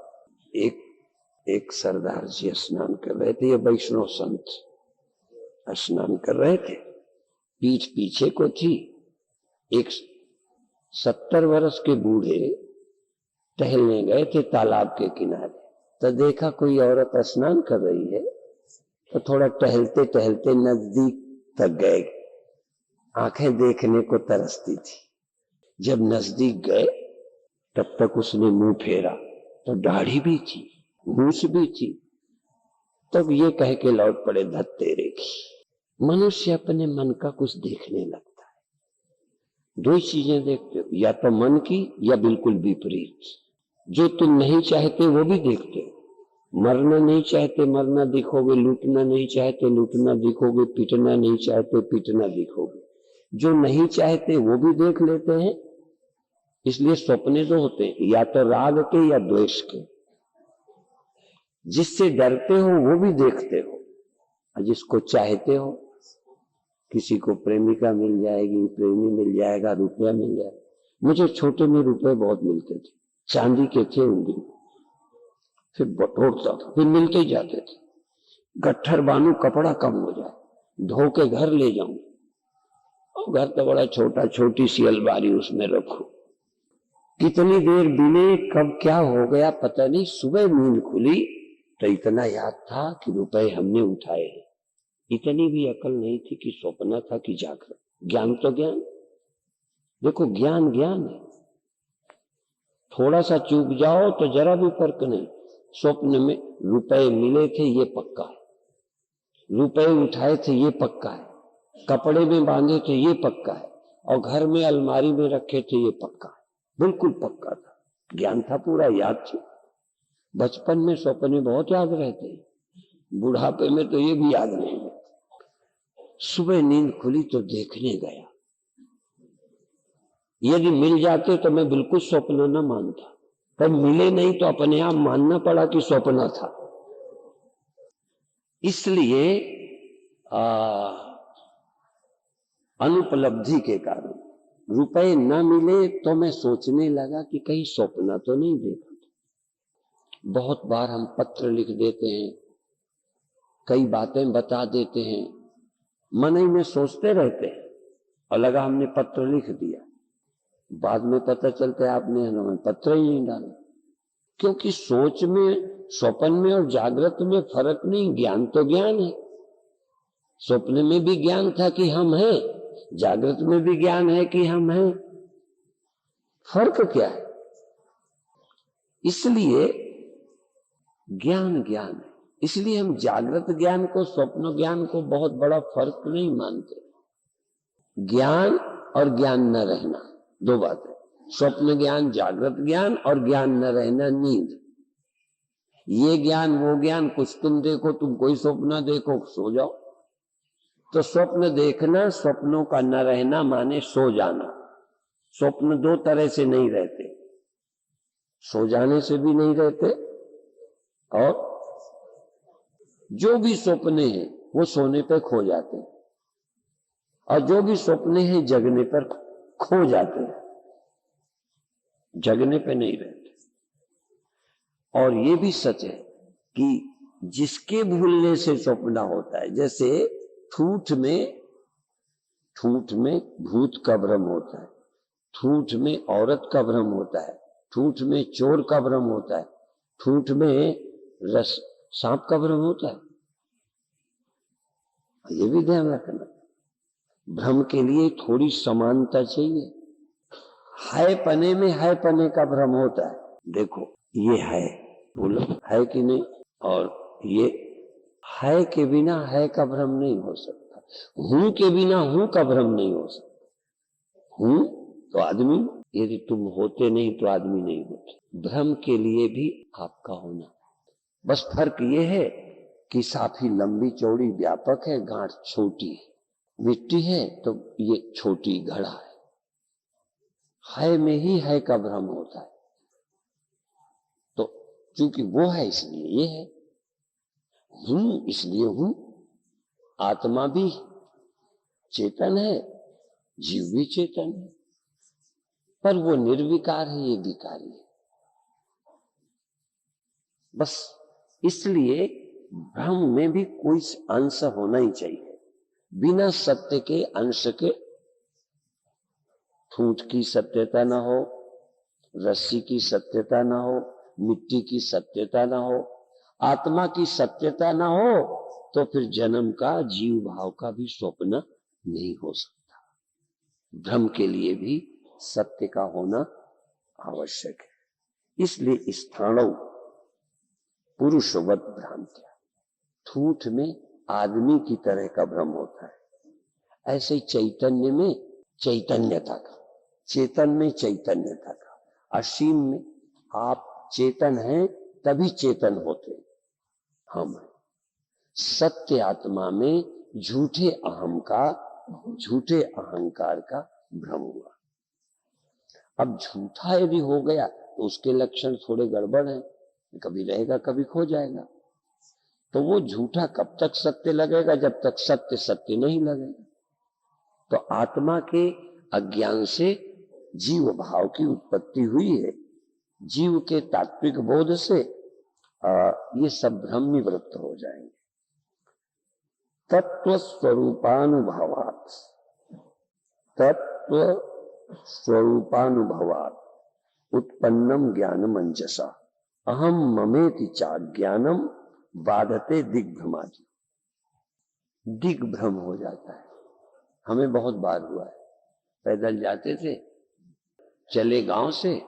एक सरदार जी स्नान कर रहे थे, ये वैष्णव संत स्नान कर रहे थे, पीठ पीछे को थी। एक 70 वर्ष के बूढ़े टहलने गए थे तालाब के किनारे, तो देखा कोई औरत स्नान कर रही है, तो थोड़ा टहलते टहलते नजदीक तक गए। आंखें देखने को तरसती थी। जब नजदीक गए तब तक उसने मुंह फेरा तो दाढ़ी भी थी, मूछ भी थी। तब ये कह के लौट पड़े, धत तेरे की। मनुष्य अपने मन का कुछ देखने लगता है। दो चीजें देखते हो, या तो मन की या बिल्कुल विपरीत। जो तुम नहीं चाहते वो भी देखते हो। मरना नहीं चाहते मरना दिखोगे, लूटना नहीं चाहते लूटना दिखोगे, पीटना नहीं चाहते पीटना दिखोगे। जो नहीं चाहते वो भी देख लेते हैं। इसलिए सपने जो होते हैं या तो राग के या द्वेष के। जिससे डरते हो वो भी देखते हो, और जिसको चाहते हो, किसी को प्रेमिका मिल जाएगी, प्रेमी मिल जाएगा, रुपया मिल जाएगा। मुझे छोटे में रुपए बहुत मिलते थे, चांदी के थे उन दिन, फिर बटोरता था, फिर मिलते ही जाते थे। गट्ठर बानू कपड़ा कम हो जाए, धो के घर ले जाऊं, और घर तो बड़ा छोटा, छोटी सी अलमारी, उसमें रखो। कितनी देर बीने, कब क्या हो गया पता नहीं। सुबह नींद खुली तो इतना याद था कि रुपए हमने उठाए हैं। इतनी भी अकल नहीं थी कि सपना था कि जागृत। ज्ञान तो ज्ञान, देखो ज्ञान ज्ञान है। थोड़ा सा चूक जाओ तो जरा भी फर्क नहीं। स्वप्न में रुपए मिले थे ये पक्का है, रुपए उठाए थे ये पक्का है, कपड़े में बांधे थे ये पक्का है, और घर में अलमारी में रखे थे ये पक्का है, बिल्कुल पक्का था। ज्ञान था पूरा, याद थी। बचपन में सपने बहुत याद रहते हैं, बुढ़ापे में तो ये भी याद नहीं है। सुबह नींद खुली तो देखने गया। यदि मिल जाते तो मैं बिल्कुल स्वप्न न मानता, पर मिले नहीं तो अपने आप मानना पड़ा कि स्वप्न था। इसलिए अनुपलब्धि के कारण रुपए न मिले तो मैं सोचने लगा कि कहीं स्वप्न तो नहीं देखा। बहुत बार हम पत्र लिख देते हैं, कई बातें बता देते हैं, मन ही में सोचते रहते हैं, और लगा हमने पत्र लिख दिया, बाद में पता चलता है आपने हमें पत्र ही नहीं डाला। क्योंकि सोच में, स्वप्न में और जागृत में फर्क नहीं। ज्ञान तो ज्ञान है। स्वप्न में भी ज्ञान था कि हम हैं, जागृत में भी ज्ञान है कि हम हैं। फर्क क्या है? इसलिए ज्ञान ज्ञान है। इसलिए हम जागृत ज्ञान को, स्वप्न ज्ञान को बहुत बड़ा फर्क नहीं मानते। ज्ञान और ज्ञान न रहना दो बातें। स्वप्न ज्ञान जागृत ज्ञान, और ज्ञान न रहना नींद। ये ज्ञान वो ज्ञान, कुछ तुम देखो, तुम कोई स्वप्न देखो, सो जाओ। तो स्वप्न देखना, स्वप्नों का न रहना माने सो जाना। स्वप्न दो तरह से नहीं रहते, सो जाने से भी नहीं रहते, और जो भी सपने हैं वो सोने पर खो जाते हैं, और जो भी सपने हैं जगने पर खो जाते हैं, जगने पे नहीं रहते। और ये भी सच है कि जिसके भूलने से सपना होता है, जैसे ठूठ में भूत का भ्रम होता है। ठूठ में औरत का भ्रम होता है, ठूठ में चोर का भ्रम होता है, ठूठ में सांप का भ्रम होता है। ये भी ध्यान रखना, भ्रम के लिए थोड़ी समानता चाहिए। है पने में है पने का भ्रम होता है। देखो ये है, बोलो है कि नहीं, और ये है के बिना है का भ्रम नहीं हो सकता, हूं के बिना हूं का भ्रम नहीं हो सकता। हूं तो आदमी, यदि तुम होते नहीं तो आदमी नहीं होते। भ्रम के लिए भी आपका होना, बस फर्क ये है कि साफी लंबी चौड़ी व्यापक है, गांठ छोटी है। मिट्टी है तो ये छोटी घड़ा है में ही है का भ्रम होता है। तो चूंकि वो है इसलिए ये है, हूं इसलिए हूं। आत्मा भी चेतन है, जीव भी चेतन है, पर वो निर्विकार है, ये विकारी है। बस इसलिए भ्रम में भी कोई अंश होना ही चाहिए। बिना सत्य के अंश के, ठूठ की सत्यता ना हो, रस्सी की सत्यता ना हो, मिट्टी की सत्यता ना हो, आत्मा की सत्यता ना हो, तो फिर जन्म का, जीव भाव का भी स्वप्न नहीं हो सकता। भ्रम के लिए भी सत्य का होना आवश्यक है। इसलिए स्थाणु पुरुषवत भ्रांत्या, ठूठ में आदमी की तरह का भ्रम होता है, ऐसे चैतन्य में चैतन्यता का, चेतन में चैतन्यता का, असीम में आप चेतन हैं तभी चेतन होते हम। सत्य आत्मा में झूठे अहम का, झूठे अहंकार का भ्रम हुआ। अब झूठा यदि हो गया तो उसके लक्षण थोड़े गड़बड़ हैं, कभी रहेगा कभी खो जाएगा। तो वो झूठा कब तक सत्य लगेगा, जब तक सत्य सत्य नहीं लगेगा। तो आत्मा के अज्ञान से जीव भाव की उत्पत्ति हुई है, जीव के तात्विक बोध से ये सब भ्रम निवृत्त हो जाएंगे। तत्व स्वरूपानुभवात, तत्व स्वरूपानुभवात उत्पन्नम ज्ञान मंजसा अहम ममेति चा ज्ञानम बाधते दिग्भ्रमादि। दिग्भ्रम हो जाता है, हमें बहुत बार हुआ है। पैदल जाते थे, चले गांव से,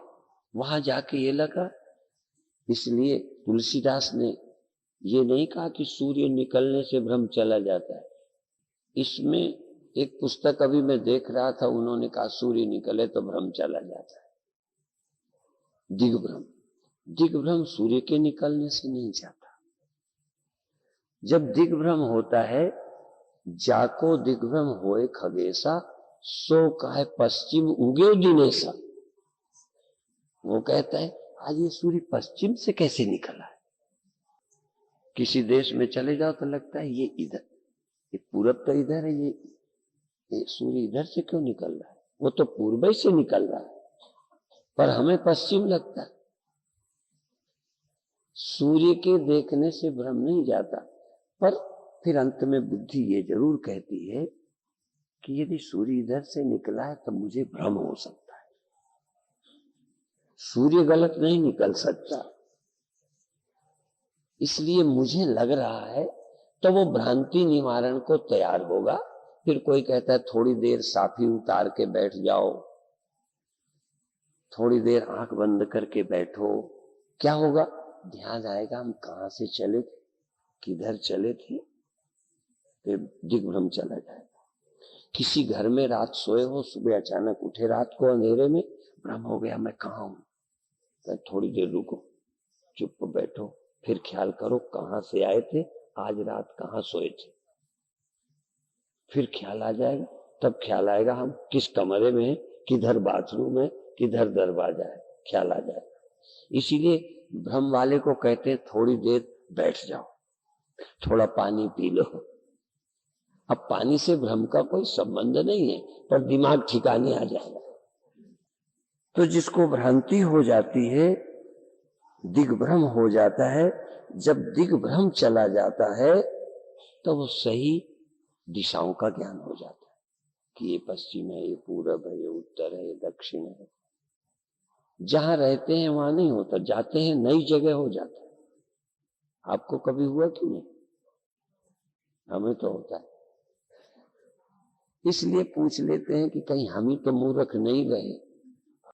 वहां जाके ये लगा, इसलिए तुलसीदास ने ये नहीं कहा कि सूर्य निकलने से भ्रम चला जाता है। इसमें एक पुस्तक अभी मैं देख रहा था, उन्होंने कहा सूर्य निकले तो भ्रम चला जाता है। दिग्भ्रम, दिग्भ्रम सूर्य के निकलने से नहीं जाता। जब दिग्भ्रम होता है, जाको दिग्भ्रम होए खगेसा, सो कहे पश्चिम उगे दिनेसा। वो कहता है आज ये सूर्य पश्चिम से कैसे निकला है। किसी देश में चले जाओ तो लगता है ये इधर, ये पूरब तो इधर है, ये सूर्य इधर से क्यों निकल रहा है, वो तो पूर्व से निकल रहा है, पर हमें पश्चिम लगता है। सूर्य के देखने से भ्रम नहीं जाता, पर फिर अंत में बुद्धि ये जरूर कहती है कि यदि सूर्य इधर से निकला है तो मुझे भ्रम हो सकता है। सूर्य गलत नहीं निकल सकता, इसलिए मुझे लग रहा है, तो वो भ्रांति निवारण को तैयार होगा। फिर कोई कहता है थोड़ी देर साफी उतार के बैठ जाओ, थोड़ी देर आंख बंद करके बैठो, क्या होगा, ध्यान आएगा हम कहां से चले थे, किधर चले थे, फिर दिग्भ्रम चला जाएगा। किसी घर में रात सोए हो, सुबह अचानक उठे रात को अंधेरे में, भ्रम हो गया मैं कहाँ हूं, तो थोड़ी देर रुको, चुप बैठो, फिर ख्याल करो कहां से आए थे, आज रात कहां सोए थे। फिर ख्याल आ जाएगा, तब ख्याल आएगा हम किस कमरे में हैं, किधर बाथरूम है, किधर दरवाजा है, ख्याल आ जाएगा। इसीलिए भ्रम वाले को कहते हैं थोड़ी देर बैठ जाओ, थोड़ा पानी पी लो। अब पानी से भ्रम का कोई संबंध नहीं है, पर दिमाग ठिकाने आ जाएगा। तो जिसको भ्रांति हो जाती है, दिग्भ्रम हो जाता है, जब दिग्भ्रम चला जाता है तो वो सही दिशाओं का ज्ञान हो जाता है कि ये पश्चिम है, ये पूरब है, ये उत्तर है, ये दक्षिण है। जहां रहते हैं वहां नहीं होता, जाते हैं नई जगह हो जाता है। आपको कभी हुआ कि नहीं? हमें तो होता है। इसलिए पूछ लेते हैं कि कहीं हम ही तो मूर्ख नहीं रहे।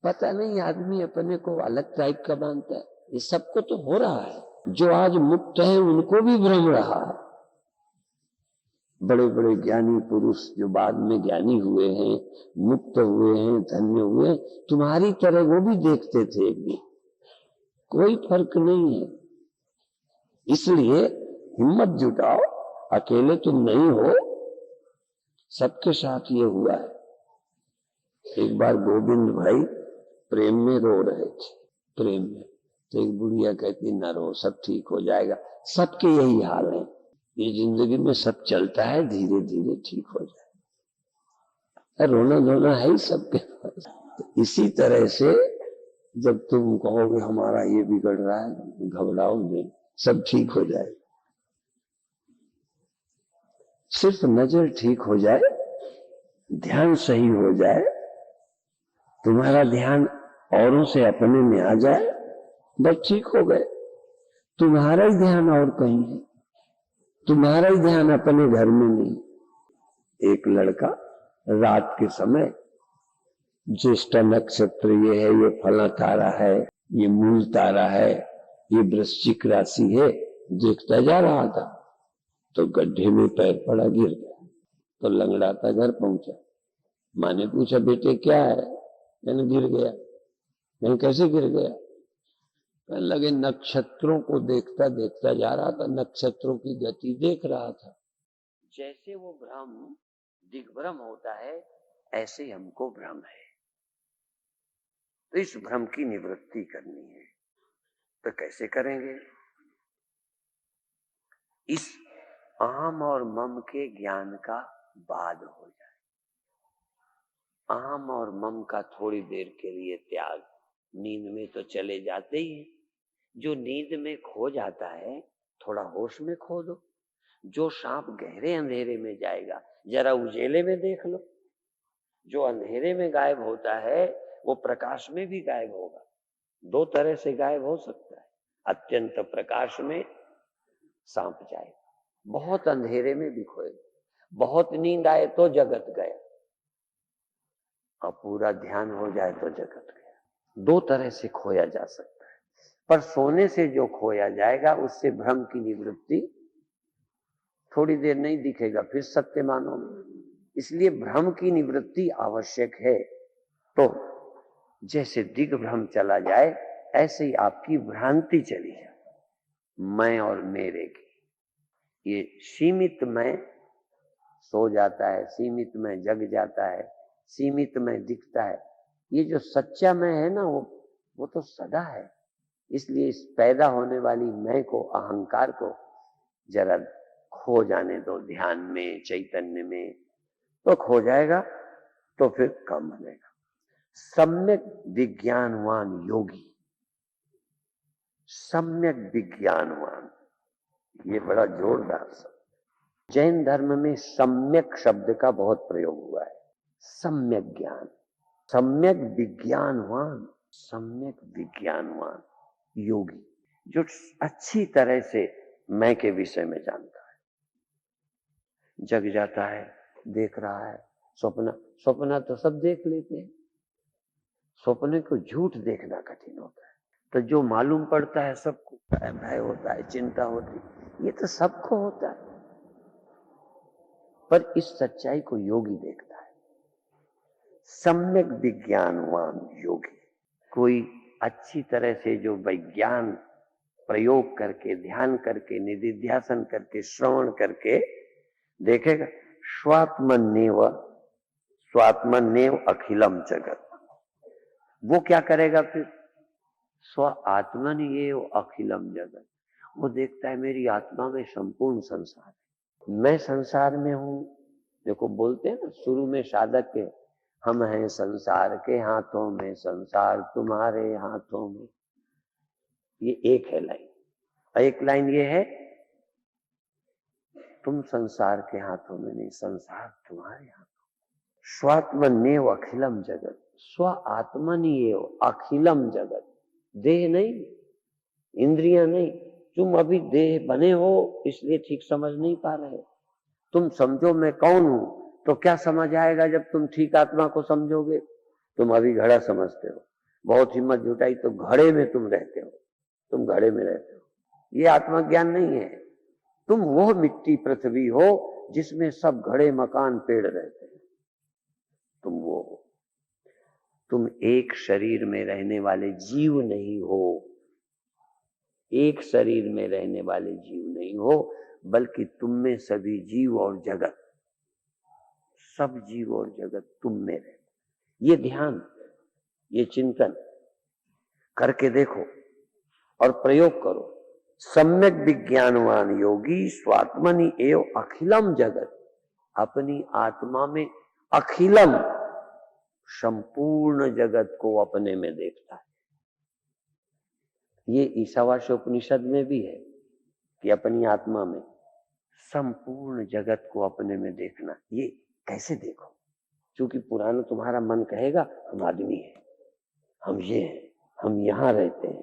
पता नहीं, आदमी अपने को अलग टाइप का मानता है। ये सबको तो हो रहा है। जो आज मुक्त है उनको भी भ्रम रहा है। बड़े बड़े ज्ञानी पुरुष जो बाद में ज्ञानी हुए हैं, मुक्त हुए हैं, धन्य हुए हैं, तुम्हारी तरह वो भी देखते थे एक दिन। कोई फर्क नहीं है। इसलिए हिम्मत जुटाओ, अकेले तुम नहीं हो, सबके साथ ये हुआ है। एक बार गोविंद भाई प्रेम में रो रहे थे, प्रेम में, तो एक बुढ़िया कहती न रो, सब ठीक हो जाएगा। सबके यही हाल है, ये जिंदगी में सब चलता है, धीरे धीरे ठीक हो जाए। रोना धोना है ही सबके पास। तो इसी तरह से जब तुम कहोगे हमारा ये बिगड़ रहा है, घबराओ नहीं, सब ठीक हो जाए। सिर्फ नजर ठीक हो जाए, ध्यान सही हो जाए, तुम्हारा ध्यान औरों से अपने में आ जाए, बस ठीक हो गए। तुम्हारा ही ध्यान और कहीं है, तुम्हारा ही ध्यान अपने घर में नहीं। एक लड़का रात के समय, ज्येष्ठ नक्षत्र ये है, ये फला तारा है, ये मूल तारा है, ये वृश्चिक राशि है, देखता जा रहा था तो गड्ढे में पैर पड़ा, गिर गया। तो लंगड़ाता घर पहुंचा। माँ ने पूछा बेटे क्या है? मैंने गिर गया। मैंने कैसे गिर गया? कहने लगे नक्षत्रों को देखता देखता जा रहा था, नक्षत्रों की गति देख रहा था। जैसे वो भ्रम दिग्भ्रम होता है, ऐसे हमको भ्रम है। तो इस भ्रम की निवृत्ति करनी है, तो कैसे करेंगे? इस अहम और मम के ज्ञान का बाद हो जाए। अहम और मम का थोड़ी देर के लिए त्याग। नींद में तो चले जाते ही हैं। जो नींद में खो जाता है, थोड़ा होश में खो दो। जो सांप गहरे अंधेरे में जाएगा, जरा उजेले में देख लो। जो अंधेरे में गायब होता है, वो प्रकाश में भी गायब होगा। दो तरह से गायब हो सकता है। अत्यंत प्रकाश में सांप जाएगा, बहुत अंधेरे में भी खोएगा। बहुत नींद आए तो जगत गया, और पूरा ध्यान हो जाए तो जगत गया। दो तरह से खोया जा सकता है। पर सोने से जो खोया जाएगा, उससे भ्रम की निवृत्ति थोड़ी देर नहीं दिखेगा, फिर सत्य मानोगे। इसलिए भ्रम की निवृत्ति आवश्यक है। तो जैसे दिग्भ्रम चला जाए, ऐसे ही आपकी भ्रांति चली जाए, मैं और मेरे की। ये सीमित मैं सो जाता है, सीमित मैं जग जाता है, सीमित मैं दिखता है। ये जो सच्चा मैं है ना, वो तो सदा है। इसलिए इस पैदा होने वाली मैं को, अहंकार को जरा खो जाने दो ध्यान में, चैतन्य में, तो खो जाएगा, तो फिर काम बनेगा। सम्यक विज्ञानवान योगी, सम्यक विज्ञानवान, ये बड़ा जोरदार शब्द। जैन धर्म में सम्यक शब्द का बहुत प्रयोग हुआ है। सम्यक ज्ञान, सम्यक विज्ञानवान, सम्यक विज्ञानवान योगी, जो अच्छी तरह से मैं के विषय में जानता है, जग जाता है, देख रहा है। स्वप्न तो सब देख लेते हैं, स्वप्न को झूठ देखना कठिन होता है। तो जो मालूम पड़ता है सबको, भय होता है, चिंता होती, ये तो सबको होता है। पर इस सच्चाई को योगी देखता है। सम्यक विज्ञानवान योगी, कोई अच्छी तरह से जो विज्ञान प्रयोग करके, ध्यान करके, निधिध्यासन करके, श्रवण करके देखेगा। स्वात्मन्येव अखिलम जगत। वो क्या करेगा फिर? स्व आत्मन्येव अखिलम जगत। वो देखता है मेरी आत्मा में संपूर्ण संसार है, मैं संसार में हूं। देखो बोलते हैं ना शुरू में साधक के, हम हैं संसार के हाथों में, संसार तुम्हारे हाथों में। ये एक है लाइन। एक लाइन ये है, तुम संसार के हाथों में नहीं, संसार तुम्हारे हाथों। स्वात्मन्येव अखिलम जगत, स्व आत्मन्येव अखिलम जगत। देह नहीं, इंद्रियां नहीं, तुम अभी देह बने हो इसलिए ठीक समझ नहीं पा रहे। तुम समझो मैं कौन हूं, तो क्या समझ आएगा जब तुम ठीक आत्मा को समझोगे। तुम अभी घड़ा समझते हो, बहुत हिम्मत जुटाई तो घड़े में तुम रहते हो, तुम घड़े में रहते हो, ये आत्मज्ञान नहीं है। तुम वो मिट्टी पृथ्वी हो जिसमें सब घड़े मकान पेड़ रहते हैं, तुम वो हो। तुम एक शरीर में रहने वाले जीव नहीं हो, एक शरीर में रहने वाले जीव नहीं हो, बल्कि तुम में सभी जीव और जगत, सब जीव और जगत तुम में रहते। ये ध्यान, ये चिंतन करके देखो और प्रयोग करो। सम्यक विज्ञानवान योगी स्वात्मनि एव अखिलम जगत, अपनी आत्मा में अखिलम, संपूर्ण जगत को अपने में देखता है। ये ईशावास्य उपनिषद में भी है कि अपनी आत्मा में संपूर्ण जगत को अपने में देखना। ये कैसे देखो? क्योंकि पुराना तुम्हारा मन कहेगा हम आदमी हैं, हम ये हैं, हम यहां रहते हैं।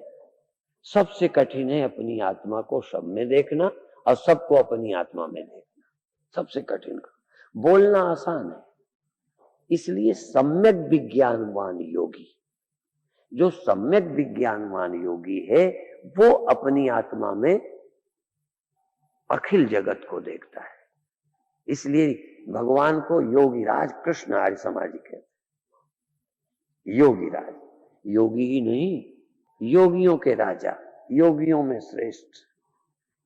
सबसे कठिन है अपनी आत्मा को सब में देखना और सबको अपनी आत्मा में देखना, सबसे कठिन। बोलना आसान है, इसलिए सम्यक विज्ञानवान योगी, जो सम्यक विज्ञानवान योगी है वो अपनी आत्मा में अखिल जगत को देखता है। इसलिए भगवान को योगीराज कृष्ण आर्य समाजी कहते हैं। योगीराज, योगी ही नहीं, योगियों के राजा, योगियों में श्रेष्ठ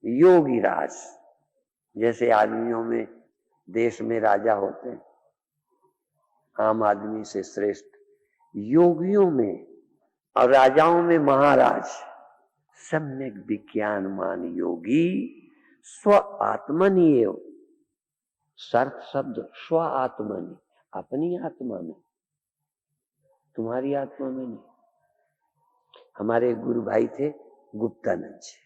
योगीराज। जैसे आदमियों में देश में राजा होते हैं, आम आदमी से श्रेष्ठ योगियों में और राजाओं में महाराज। सम्यक विज्ञानवान योगी स्व आत्मनि एव, सर्थ शब्द स्व आत्मनि, अपनी आत्मा में, तुम्हारी आत्मा में नहीं। हमारे गुरु भाई थे गुप्तानंद जी,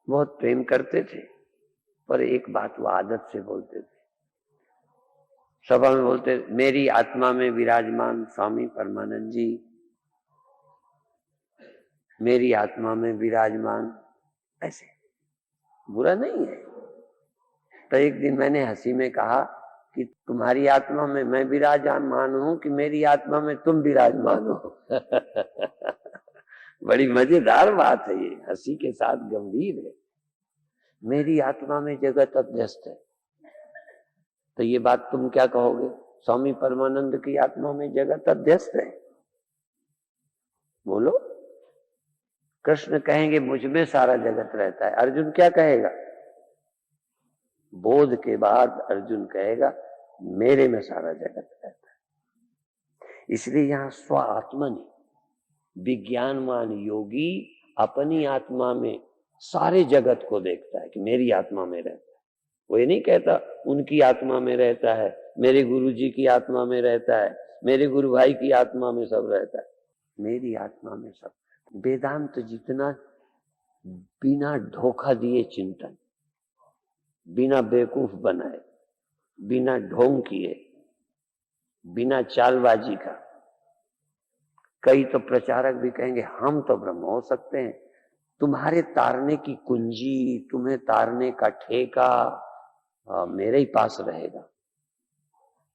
बहुत प्रेम करते थे, पर एक बात वो आदत से बोलते थे। सभा में बोलते, मेरी आत्मा में विराजमान स्वामी परमानंद जी, मेरी आत्मा में विराजमान, ऐसे बुरा नहीं है। तो एक दिन मैंने हंसी में कहा कि तुम्हारी आत्मा में मैं विराजमान हूं कि मेरी आत्मा में तुम विराजमान हो? बड़ी मजेदार बात है ये, हंसी के साथ गंभीर है। मेरी आत्मा में जगत अध्यस्त है, तो ये बात तुम क्या कहोगे? स्वामी परमानंद की आत्मा में जगत अध्यस्त है, बोलो। कृष्ण कहेंगे मुझ में सारा जगत रहता है, अर्जुन क्या कहेगा? बोध के बाद अर्जुन कहेगा मेरे में सारा जगत रहता है। इसलिए यहां स्व आत्मनि, विज्ञानवान योगी अपनी आत्मा में सारे जगत को देखता है कि मेरी आत्मा में रहता है। वो ये नहीं कहता उनकी आत्मा में रहता है, मेरे गुरु जी की आत्मा में रहता है, मेरे गुरु भाई की आत्मा में सब रहता है, मेरी आत्मा में सब। वेदांत जितना बिना धोखा दिए चिंतन, बिना बेवकूफ बनाए, बिना ढोंग किए, बिना चालबाजी का। कई तो प्रचारक भी कहेंगे हम तो ब्रह्म हो सकते हैं, तुम्हारे तारने की कुंजी, तुम्हें तारने का ठेका मेरे ही पास रहेगा।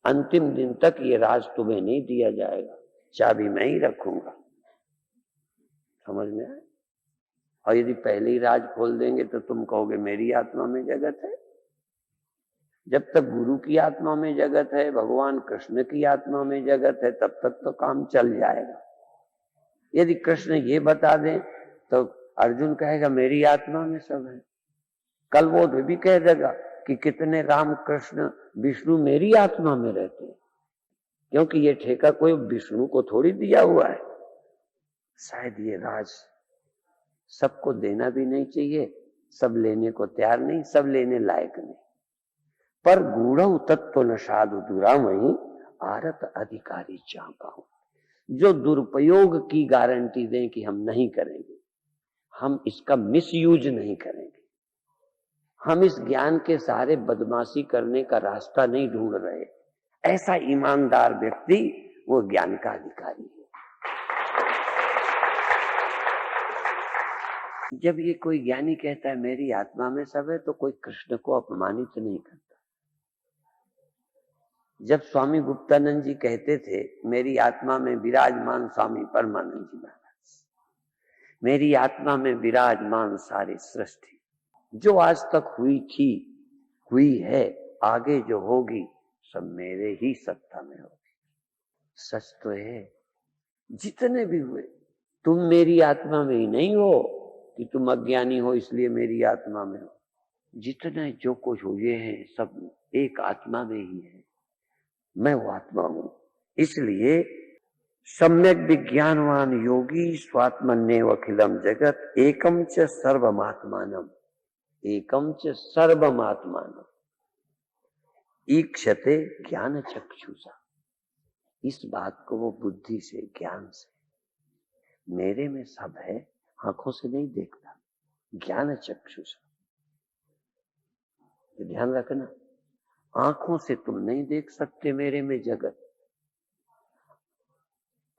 अंतिम दिन तक ये राज तुम्हें नहीं दिया जाएगा, चाबी मैं ही रखूंगा। समझ में आए? और यदि पहले ही राज खोल देंगे तो तुम कहोगे मेरी आत्मा में जगत है। जब तक गुरु की आत्मा में जगत है, भगवान कृष्ण की आत्मा में जगत है, तब तक तो काम चल जाएगा। यदि कृष्ण ये बता दें तो अर्जुन कहेगा मेरी आत्मा में सब है। कल वो भी कह देगा कि कितने राम कृष्ण विष्णु मेरी आत्मा में रहते हैं, क्योंकि ये ठेका कोई विष्णु को थोड़ी दिया हुआ है। शायद ये राज सबको देना भी नहीं चाहिए, सब लेने को तैयार नहीं, सब लेने लायक नहीं। पर गूढ़ तत्व न साधु दुरामयी आरत अधिकारी चाहता, जो दुरुपयोग की गारंटी दें कि हम नहीं करेंगे, हम इसका मिसयूज नहीं करेंगे, हम इस ज्ञान के सहारे बदमाशी करने का रास्ता नहीं ढूंढ रहे, ऐसा ईमानदार व्यक्ति वो ज्ञान का अधिकारी है। जब ये कोई ज्ञानी कहता है मेरी आत्मा में सब है, तो कोई कृष्ण को अपमानित नहीं करता। जब स्वामी गुप्तानंद जी कहते थे मेरी आत्मा में विराजमान स्वामी परमानंद जी महाराज, मेरी आत्मा में विराजमान सारी सृष्टि, जो आज तक हुई थी, हुई है, आगे जो होगी सब मेरे ही सत्ता में होगी। सच तो है, जितने भी हुए, तुम मेरी आत्मा में ही नहीं हो कि तुम अज्ञानी हो इसलिए मेरी आत्मा में हो। जितने जो कुछ हुए हैं सब एक आत्मा में ही है, मैं वो आत्मा हूं। इसलिए सम्यक विज्ञानवान योगी स्वात्मन्येव अखिलम जगत एकम च सर्वमात्मानम, एकम च सर्वमात्मानम ईक्षते ज्ञान चक्षुषा। इस बात को वो बुद्धि से, ज्ञान से, मेरे में सब है, आंखों से नहीं देखता, ज्ञान चक्षुषा। ध्यान रखना, आंखों से तुम नहीं देख सकते मेरे में जगत,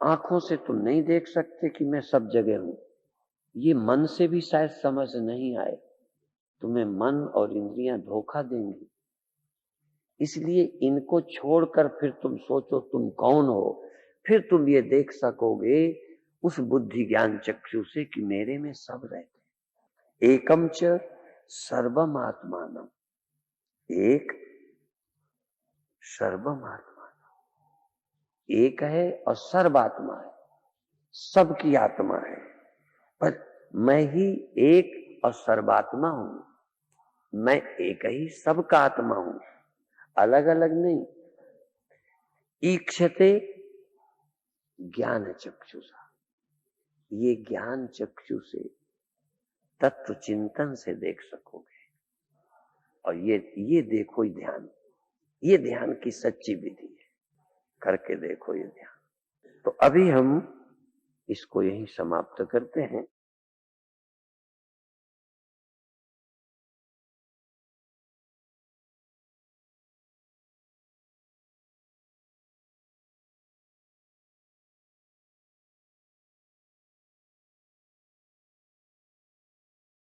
आंखों से तुम नहीं देख सकते कि मैं सब जगह हूं। ये मन से भी शायद समझ नहीं आए, तुम्हें मन और इंद्रियां धोखा देंगी। इसलिए इनको छोड़कर फिर तुम सोचो तुम कौन हो, फिर तुम ये देख सकोगे उस बुद्धि ज्ञान चक्षु से कि मेरे में सब रहते। एकम च सर्वम आत्मानम, एक सर्वम आत्मानम, एक है और सर्वात्मा है, सबकी आत्मा है, पर मैं ही एक और सर्वात्मा हूं। मैं एक ही सबका आत्मा हूं, अलग अलग नहीं। ईक्षते ज्ञान चक्षुषा, ये ज्ञान चक्षु से तत्व चिंतन से देख सकोगे। और ये देखो ध्यान, ये ध्यान की सच्ची विधि है, करके देखो ये ध्यान। तो अभी हम इसको यहीं समाप्त करते हैं।